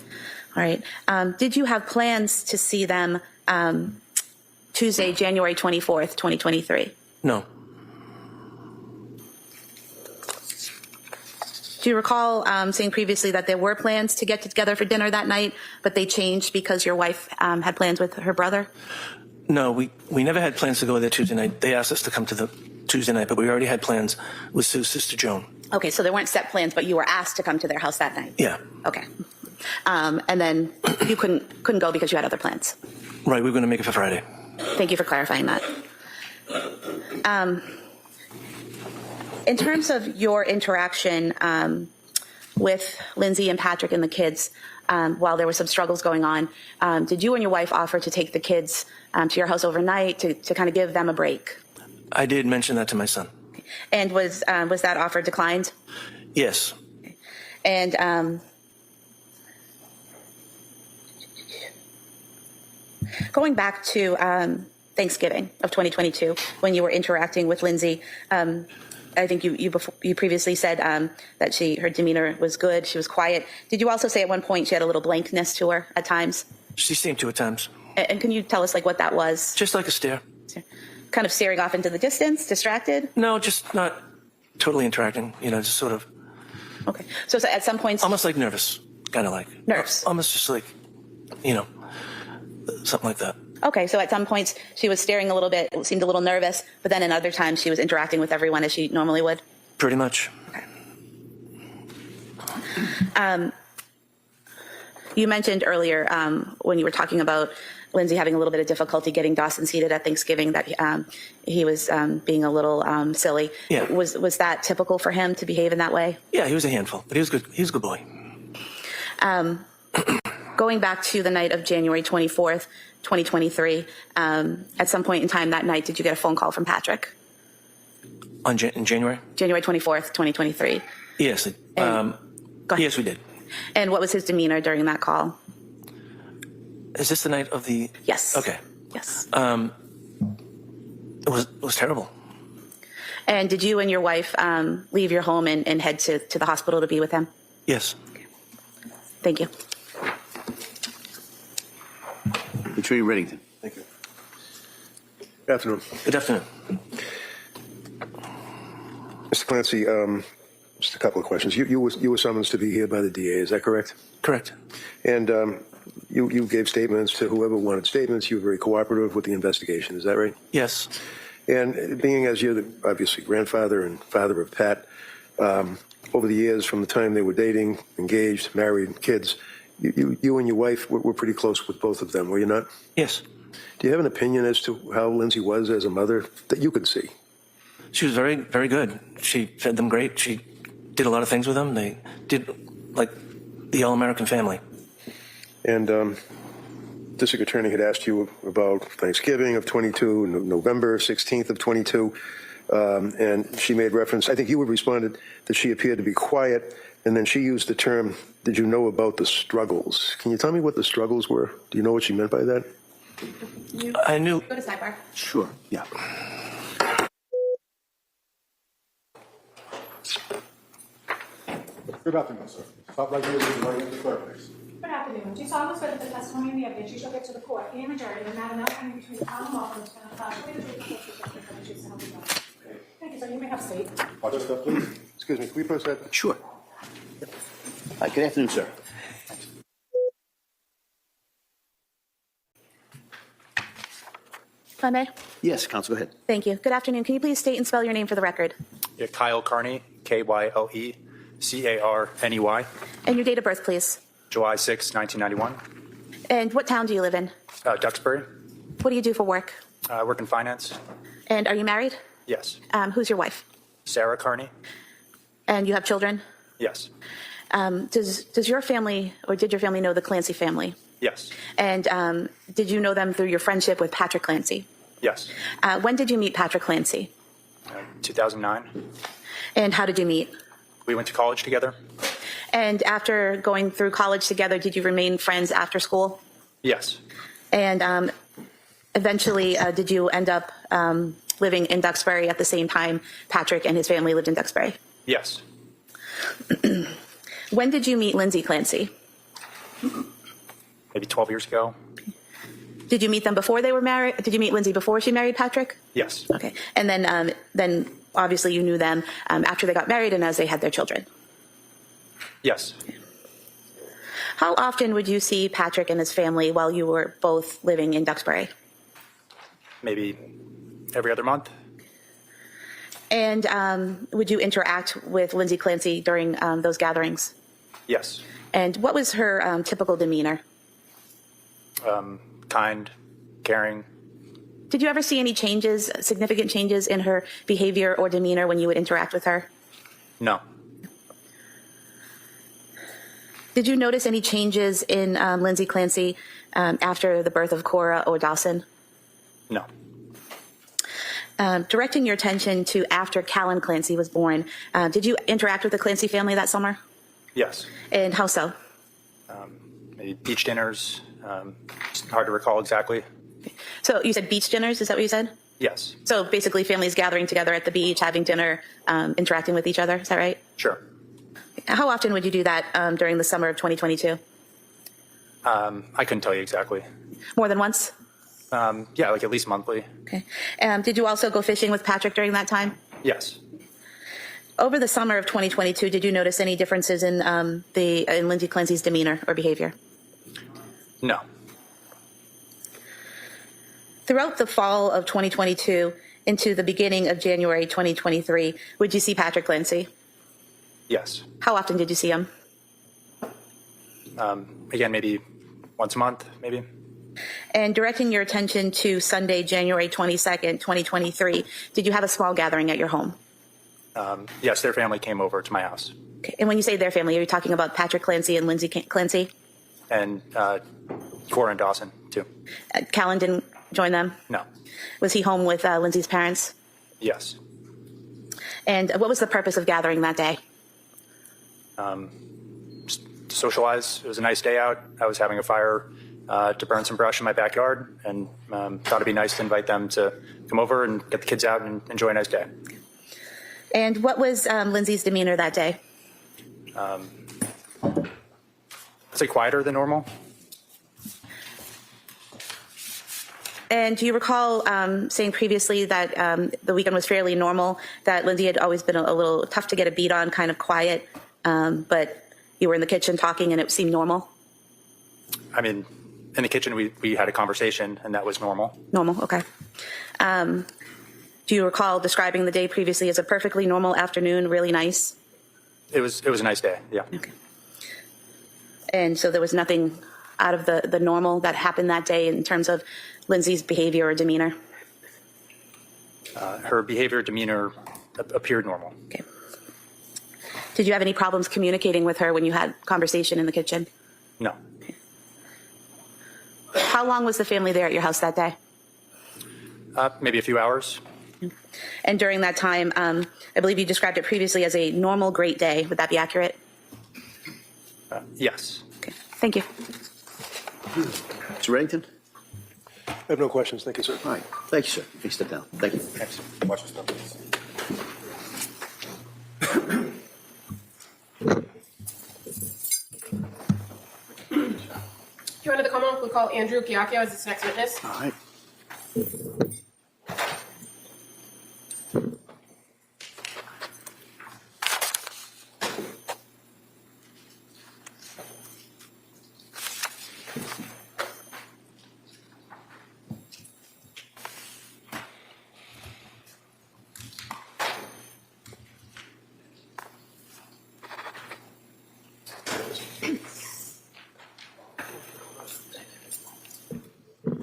All right. Did you have plans to see them Tuesday, January 24th, 2023? No. Do you recall saying previously that there were plans to get together for dinner that night, but they changed because your wife had plans with her brother? No, we never had plans to go there Tuesday night. They asked us to come to the Tuesday night, but we already had plans with Sue's sister Joan. Okay, so there weren't set plans, but you were asked to come to their house that night? Yeah. Okay. And then you couldn't go because you had other plans? Right, we were going to make it for Friday. Thank you for clarifying that. In terms of your interaction with Lindsay and Patrick and the kids, while there were some struggles going on, did you and your wife offer to take the kids to your house overnight to kind of give them a break? I did mention that to my son. And was that offer declined? Yes. And going back to Thanksgiving of 2022, when you were interacting with Lindsay, I think you previously said that her demeanor was good. She was quiet. Did you also say at one point she had a little blankness to her at times? She seemed to at times. And can you tell us what that was? Just like a stare. Kind of staring off into the distance, distracted? No, just not totally interacting. Just sort of. Okay. So at some points. Almost like nervous, kind of like. Nerves. Almost just like, something like that. Okay, so at some points she was staring a little bit, seemed a little nervous, but then in other times she was interacting with everyone as she normally would? Pretty much. Okay. You mentioned earlier when you were talking about Lindsay having a little bit of difficulty getting Dawson seated at Thanksgiving that he was being a little silly. Yeah. Was that typical for him to behave in that way? Yeah, he was a handful, but he was good. He was a good boy. Going back to the night of January 24th, 2023, at some point in time that night, did you get a phone call from Patrick? In January? January 24th, 2023. Yes. Yes, we did. And what was his demeanor during that call? Is this the night of the... Yes. Okay. Yes. It was terrible. And did you and your wife leave your home and head to the hospital to be with him? Yes. Okay. Thank you. Attorney Reddington. Thank you. Good afternoon. Good afternoon. Mr. Clancy, just a couple of questions. You were summoned to be here by the DA, is that correct? Correct. And you gave statements to whoever wanted statements. You were very cooperative with the investigation, is that right? Yes. And being as you're obviously grandfather and father of Pat, over the years from the time they were dating, engaged, married, kids, you and your wife were pretty close with both of them, were you not? Yes. Do you have an opinion as to how Lindsay was as a mother that you could see? She was very, very good. She fed them great. She did a lot of things with them. They did like the all-American family. And district attorney had asked you about Thanksgiving of 22, November 16th of 22, and she made reference, I think you had responded that she appeared to be quiet, and then she used the term, did you know about the struggles? Can you tell me what the struggles were? Do you know what she meant by that? I knew. Go to sidebar. Sure, yeah. Good afternoon, sir. Stop right here, raise your right hand to the clerk, please. Good afternoon. Do you solemnly swear that the testimony and the evidence you shall give to the court and the jury in the matter now pending between the Commonwealth and the Lieutenant Prosecutor will be the truth, the justice, and the truth, so help you God? Thank you, sir. You may have a seat. Watch step, please. Excuse me, can we proceed? Sure. Hi, good afternoon, sir. If I may? Yes, counsel, go ahead. Thank you. Good afternoon. Can you please state and spell your name for the record? Yeah, Kyle Carney, Kyle Carney, And your date of birth, please. July 6, 1991. And what town do you live in? Duxbury. What do you do for work? I work in finance. And are you married? Yes. Who's your wife? Sarah Carney. And you have children? Yes. Does your family, or did your family know the Clancy family? Yes. And did you know them through your friendship with Patrick Clancy? Yes. When did you meet Patrick Clancy? 2009. And how did you meet? We went to college together. And after going through college together, did you remain friends after school? Yes. And eventually, did you end up living in Duxbury at the same time Patrick and his family lived in Duxbury? Yes. When did you meet Lindsay Clancy? Maybe 12 years ago. Did you meet them before they were married? Did you meet Lindsay before she married Patrick? Yes. Okay. And then obviously you knew them after they got married and as they had their children? Yes. How often would you see Patrick and his family while you were both living in Duxbury? Maybe every other month. And would you interact with Lindsay Clancy during those gatherings? Yes. And what was her typical demeanor? Kind, caring. Did you ever see any changes, significant changes in her behavior or demeanor when you would interact with her? No. Did you notice any changes in Lindsay Clancy after the birth of Cora or Dawson? No. Directing your attention to after Callan Clancy was born, did you interact with the Clancy family that summer? Yes. And how so? Maybe beach dinners. It's hard to recall exactly. So you said beach dinners, is that what you said? Yes. So basically families gathering together at the beach, having dinner, interacting with each other, is that right? Sure. How often would you do that during the summer of 2022? I couldn't tell you exactly. More than once? Yeah, like at least monthly. Okay. Did you also go fishing with Patrick during that time? Yes. Over the summer of 2022, did you notice any differences in in Lindsay Clancy's demeanor or behavior? No. Throughout the fall of 2022 into the beginning of January 2023, would you see Patrick Clancy? Yes. How often did you see him? Again, maybe once a month, maybe. And directing your attention to Sunday, January 22nd, 2023, did you have a small gathering at your home? Yes, their family came over to my house. Okay. And when you say their family, are you talking about Patrick Clancy and Lindsay Clancy? And Cora and Dawson, too. Callan didn't join them? No. Was he home with Lindsay's parents? Yes. And what was the purpose of gathering that day? Just to socialize. It was a nice day out. I was having a fire to burn some brush in my backyard, and thought it'd be nice to invite them to come over and get the kids out and enjoy a nice day. And what was Lindsay's demeanor that day? I'd say quieter than normal. And do you recall saying previously that the weekend was fairly normal, that Lindsay had always been a little tough to get a beat on, kind of quiet, but you were in the kitchen talking and it seemed normal? I mean, in the kitchen, we had a conversation, and that was normal. Normal, okay. Do you recall describing the day previously as a perfectly normal afternoon, really nice? It was a nice day, yeah. Okay. And so there was nothing out of the normal that happened that day in terms of Lindsay's behavior or demeanor? Her behavior, demeanor appeared normal. Okay. Did you have any problems communicating with her when you had conversation in the kitchen? No. Okay. How long was the family there at your house that day? Maybe a few hours. And during that time, I believe you described it previously as a normal, great day. Would that be accurate? Yes. Okay. Thank you. Mr. Reddington? I have no questions. Thank you, sir. All right. Thank you, sir. Please step down. Thank you. Excellent. Watch your step, please. Your Honor, the Commonwealth will call Andrew Giacchio as its next witness. All right.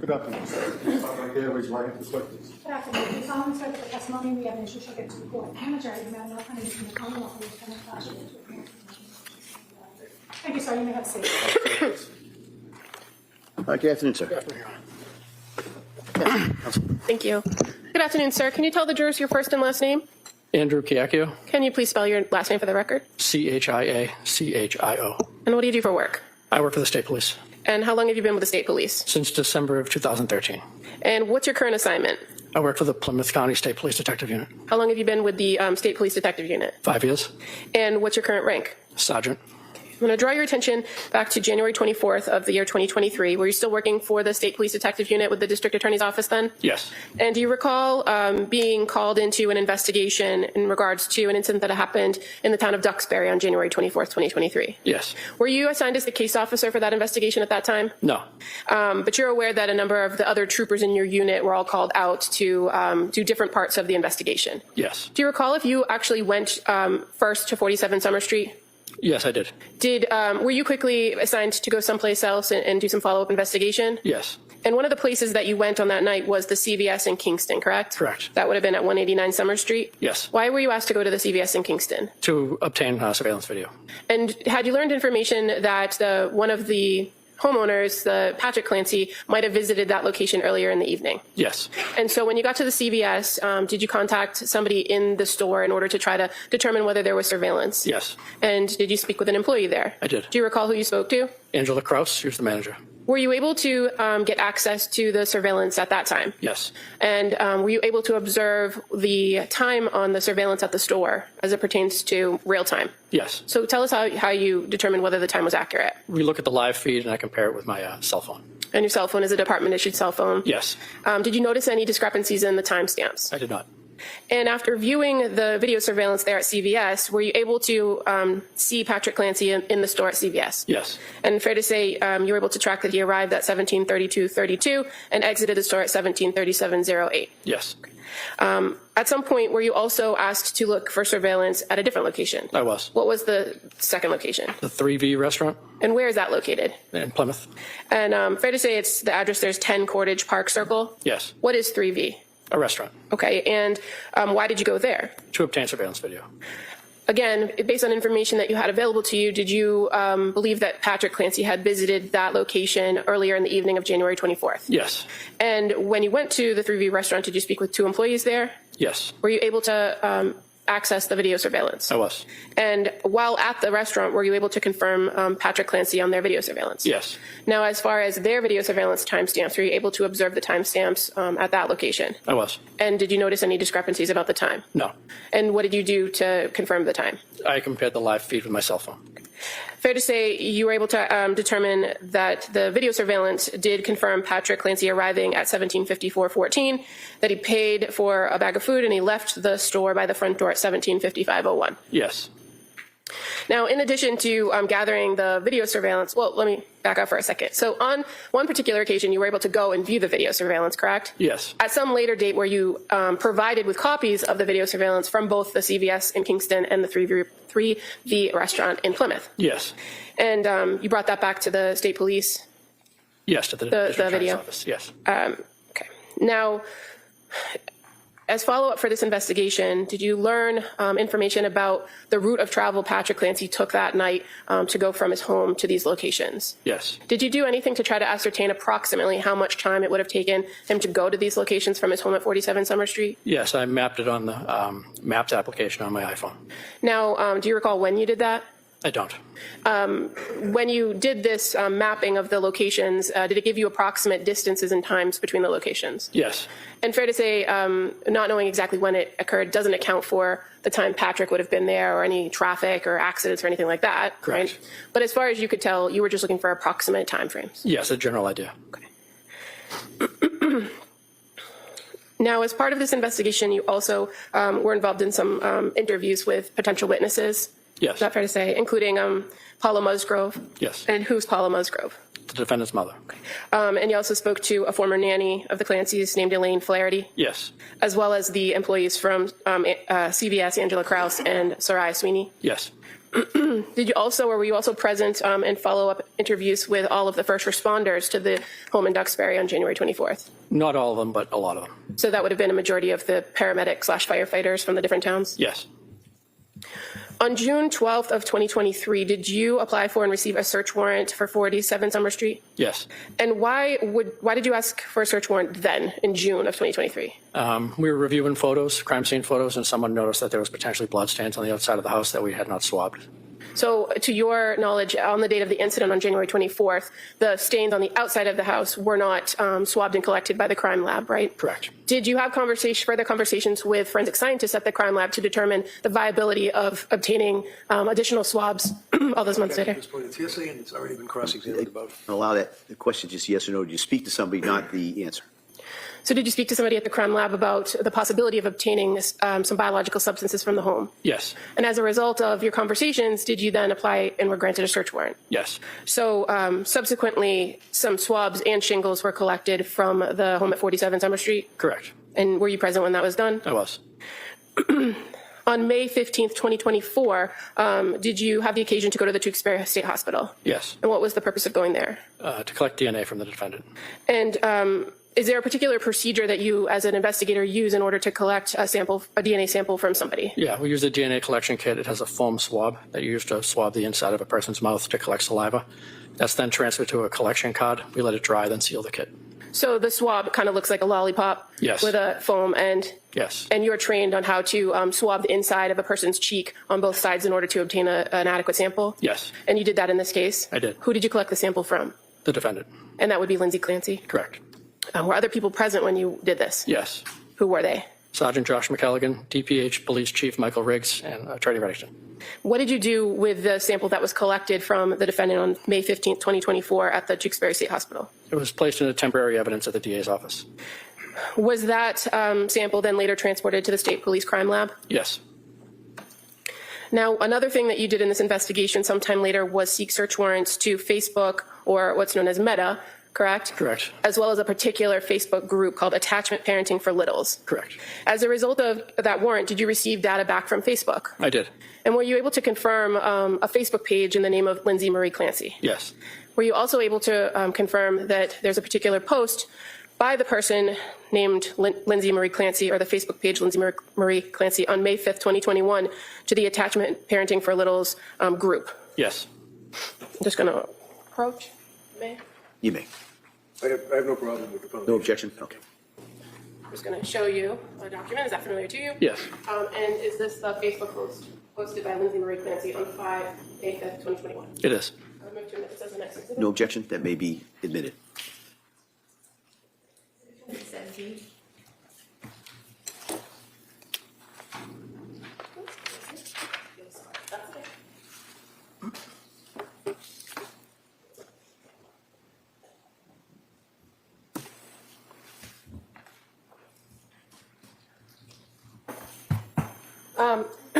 Good afternoon, sir. Stop right there, raise your right hand for the clerk, please. Good afternoon. We solemnly swear that the testimony and the evidence you shall give to the court and the jury will not contradict the Commonwealth or the defendant's classroom. Thank you, sir. You may have a seat. All right. Good afternoon, sir. Thank you. Good afternoon, sir. Can you tell the jurors your first and last name? Andrew Chiacchio, Can you please spell your last name for the record? Chiachio. And what do you do for work? I work for the state police And how long have you been with the state police? since December of 2013. And what's your current assignment? I work for the Plymouth County State Police Detective Unit. How long have you been with the State Police Detective Unit? 5 years. And what's your current rank? Sergeant. I'm going to draw your attention back to January 24th of the year 2023. Were you still working for the State Police Detective Unit with the District Attorney's Office then? Yes. And do you recall being called into an investigation in regards to an incident that happened in the town of Duxbury on January 24th, 2023? Yes. Were you assigned as the case officer for that investigation at that time? No. But you're aware that a number of the other troopers in your unit were all called out to do different parts of the investigation. Yes. Do you recall if you actually went first to 47 Summer Street? Yes, I did. Were you quickly assigned to go someplace else and do some follow-up investigation? Yes. And one of the places that you went on that night was the CVS in Kingston, correct? Correct. That would have been at 189 Summer Street? Yes. Why were you asked to go to the CVS in Kingston? To obtain surveillance video. And had you learned information that one of the homeowners, the Patrick Clancy, might have visited that location earlier in the evening? Yes. And so when you got to the CVS, did you contact somebody in the store in order to try to determine whether there was surveillance? Yes. And did you speak with an employee there? I did. Do you recall who you spoke to? Angela Kraus, she was the manager. Were you able to get access to the surveillance at that time? Yes. And were you able to observe the time on the surveillance at the store as it pertains to real time? Yes. So tell us how you determined whether the time was accurate. We look at the live feed and I compare it with my cell phone. And your cell phone is a department issued cell phone? Yes. Did you notice any discrepancies in the timestamps? I did not. And after viewing the video surveillance there at CVS, were you able to see Patrick Clancy in the store at CVS? Yes. And fair to say you were able to track that he arrived at 17:32:32 and exited the store at 17:37:08? Yes. At some point, were you also asked to look for surveillance at a different location? I was. What was the second location? The 3V restaurant And where is that located? in Plymouth. And fair to say it's the address there's 10 Cordage Park Circle? Yes. What is 3V? A restaurant. Okay, and why did you go there? To obtain surveillance video. Again, based on information that you had available to you, did you believe that Patrick Clancy had visited that location earlier in the evening of January 24th? Yes. And when you went to the 3V restaurant, did you speak with two employees there? Yes. Were you able to access the video surveillance? I was. And while at the restaurant, were you able to confirm Patrick Clancy on their video surveillance? Yes. Now, as far as their video surveillance timestamps, were you able to observe the timestamps at that location? I was. And did you notice any discrepancies about the time? No. And what did you do to confirm the time? I compared the live feed with my cell phone. Fair to say you were able to determine that the video surveillance did confirm Patrick Clancy arriving at 17:54:14, that he paid for a bag of food and he left the store by the front door at 17:55:01. Yes. Now, in addition to gathering the video surveillance, well, let me back up for a second. So on one particular occasion, you were able to go and view the video surveillance, correct? Yes. At some later date, were you provided with copies of the video surveillance from both the CVS in Kingston and the 3V restaurant in Plymouth? Yes. And you brought that back to the state police? Yes, to the the District video Attorney's office. Yes. Okay. Now, as follow-up for this investigation, did you learn information about the route of travel Patrick Clancy took that night to go from his home to these locations? Yes. Did you do anything to try to ascertain approximately how much time it would have taken him to go to these locations from his home at 47 Summer Street? Yes, I mapped it on the Maps application on my iPhone. Now, do you recall when you did that? I don't. When you did this mapping of the locations, did it give you approximate distances and times between the locations? Yes. And fair to say, not knowing exactly when it occurred doesn't account for the time Patrick would have been there or any traffic or accidents or anything like that. Correct. Right? But as far as you could tell, you were just looking for approximate time frames. Yes, a general idea. Okay. Now, as part of this investigation, you also were involved in some interviews with potential witnesses. Yes. Is that fair to say? Including Paula Musgrove. Yes. And who's Paula Musgrove? The defendant's mother. Okay. And you also spoke to a former nanny of the Clancys named Elaine Flaherty. Yes. As well as the employees from CVS, Angela Krause and Soraya Sweeney. Yes. Did you also, or were you also present in follow-up interviews with all of the first responders to the home in Duxbury on January 24th? Not all of them, but a lot of them. So that would have been a majority of the paramedic/firefighters from the different towns? Yes. On June 12th of 2023, did you apply for and receive a search warrant for 47 Summer Street? Yes. And why did you ask for a search warrant then, in June of 2023? We were reviewing photos, crime scene photos, and someone noticed that there was potentially bloodstains on the outside of the house that we had not swabbed. So, to your knowledge, on the date of the incident on January 24th, the stains on the outside of the house were not swabbed and collected by the crime lab, right? Correct. Did you have further conversations with forensic scientists at the crime lab to determine the viability of obtaining additional swabs all those months later? At this point, it's hearsay and it's already been cross-examined about. Allow the question just yes or no. Did you speak to somebody, not the answer? So did you speak to somebody at the crime lab about the possibility of obtaining some biological substances from the home? Yes. And as a result of your conversations, did you then apply and were granted a search warrant? Yes. So subsequently, some swabs and shingles were collected from the home at 47 Summer Street? Correct. And were you present when that was done? I was. On May 15th, 2024, did you have the occasion to go to the Duxbury State Hospital? Yes. And what was the purpose of going there? To collect DNA from the defendant. And is there a particular procedure that you, as an investigator, use in order to collect a DNA sample from somebody? Yeah, we use a DNA collection kit. It has a foam swab that you use to swab the inside of a person's mouth to collect saliva. That's then transferred to a collection card. We let it dry, then seal the kit. So the swab kind of looks like a lollipop Yes. with a foam end. Yes. And you're trained on how to swab the inside of a person's cheek on both sides in order to obtain an adequate sample? Yes. And you did that in this case? I did. Who did you collect the sample from? The defendant. And that would be Lindsay Clancy? Correct. Were other people present when you did this? Yes. Who were they? Sergeant Josh McCalligan, DPH Police Chief Michael Riggs, and Attorney Reddington. What did you do with the sample that was collected from the defendant on May 15th, 2024 at the Duxbury State Hospital? It was placed into temporary evidence at the DA's office. Was that sample then later transported to the State Police Crime Lab? Yes. Now, another thing that you did in this investigation sometime later was seek search warrants to Facebook, or what's known as Meta, correct? Correct. As well as a particular Facebook group called Attachment Parenting for Littles. Correct. As a result of that warrant, did you receive data back from Facebook? I did. And were you able to confirm a Facebook page in the name of Lindsay Marie Clancy? Yes. Were you also able to confirm that there's a particular post by the person named Lindsay Marie Clancy, or the Facebook page Lindsay Marie Clancy, on May 5th, 2021, to the Attachment Parenting for Littles group? Yes. I'm just going to approach. May? You may. I have no problem with the phone. No objection? Okay. I'm just going to show you a document. Is that familiar to you? Yes. And is this the Facebook post posted by Lindsay Marie Clancy on May 5th, 2021? It is. I'll move to it says the next exhibit. No objection? That may be admitted.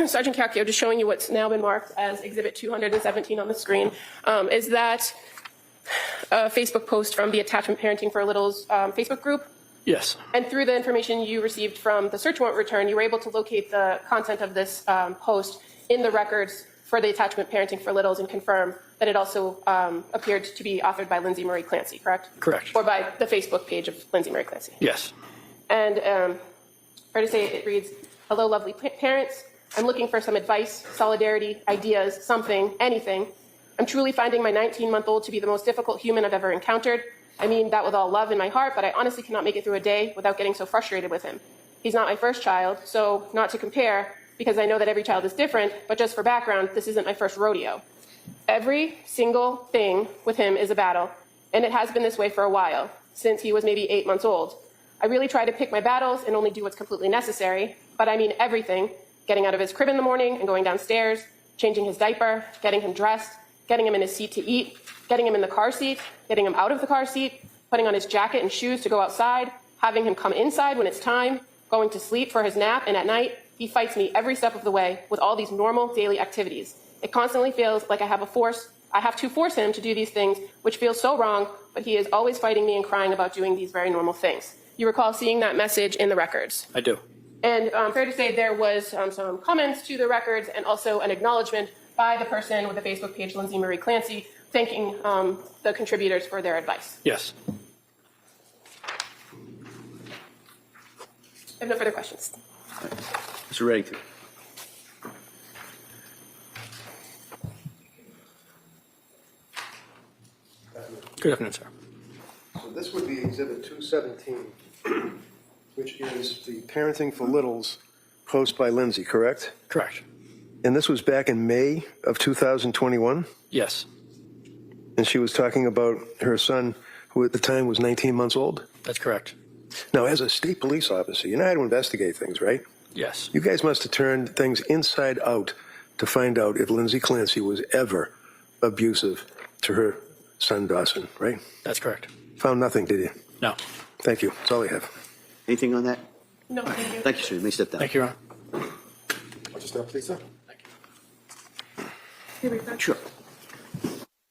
Sergeant Calcio, just showing you what's now been marked as Exhibit 217 on the screen. Is that a Facebook post from the Attachment Parenting for Littles Facebook group? Yes. And through the information you received from the search warrant return, you were able to locate the content of this post in the records for the Attachment Parenting for Littles and confirm that it also appeared to be authored by Lindsay Marie Clancy, correct? Correct. Or by the Facebook page of Lindsay Marie Clancy. Yes. And fair to say it reads, "Hello, lovely parents. I'm looking for some advice, solidarity, ideas, something, anything. I'm truly finding my 19-month-old to be the most difficult human I've ever encountered. I mean that with all love in my heart, but I honestly cannot make it through a day without getting so frustrated with him. He's not my first child, so not to compare, because I know that every child is different, but just for background, this isn't my first rodeo. Every single thing with him is a battle, and it has been this way for a while, since he was maybe 8 months old. I really try to pick my battles and only do what's completely necessary, but I mean everything: getting out of his crib in the morning and going downstairs, changing his diaper, getting him dressed, getting him in his seat to eat, getting him in the car seat, getting him out of the car seat, putting on his jacket and shoes to go outside, having him come inside when it's time, going to sleep for his nap, and at night, he fights me every step of the way with all these normal daily activities. It constantly feels like I have to force him to do these things, which feels so wrong, but he is always fighting me and crying about doing these very normal things. You recall seeing that message in the records? I do. And fair to say there was some comments to the records and also an acknowledgement by the person with the Facebook page, Lindsay Marie Clancy, thanking the contributors for their advice. Yes. I have no further questions. Mr. Reddington. Good afternoon, sir. So this would be Exhibit 217, which is the Parenting for Littles post by Lindsay, correct? Correct. And this was back in May of 2021? Yes. And she was talking about her son, who at the time was 19 months old? That's correct. Now, as a state police officer, you know how to investigate things, right? Yes. You guys must have turned things inside out to find out if Lindsay Clancy was ever abusive to her son, Dawson, right? That's correct. Found nothing, did you? No. Thank you. That's all I have. Anything on that? No, thank you. Thank you, sir. You may step down. Thank you, Your Honor. I'll just step, please, sir. Sure.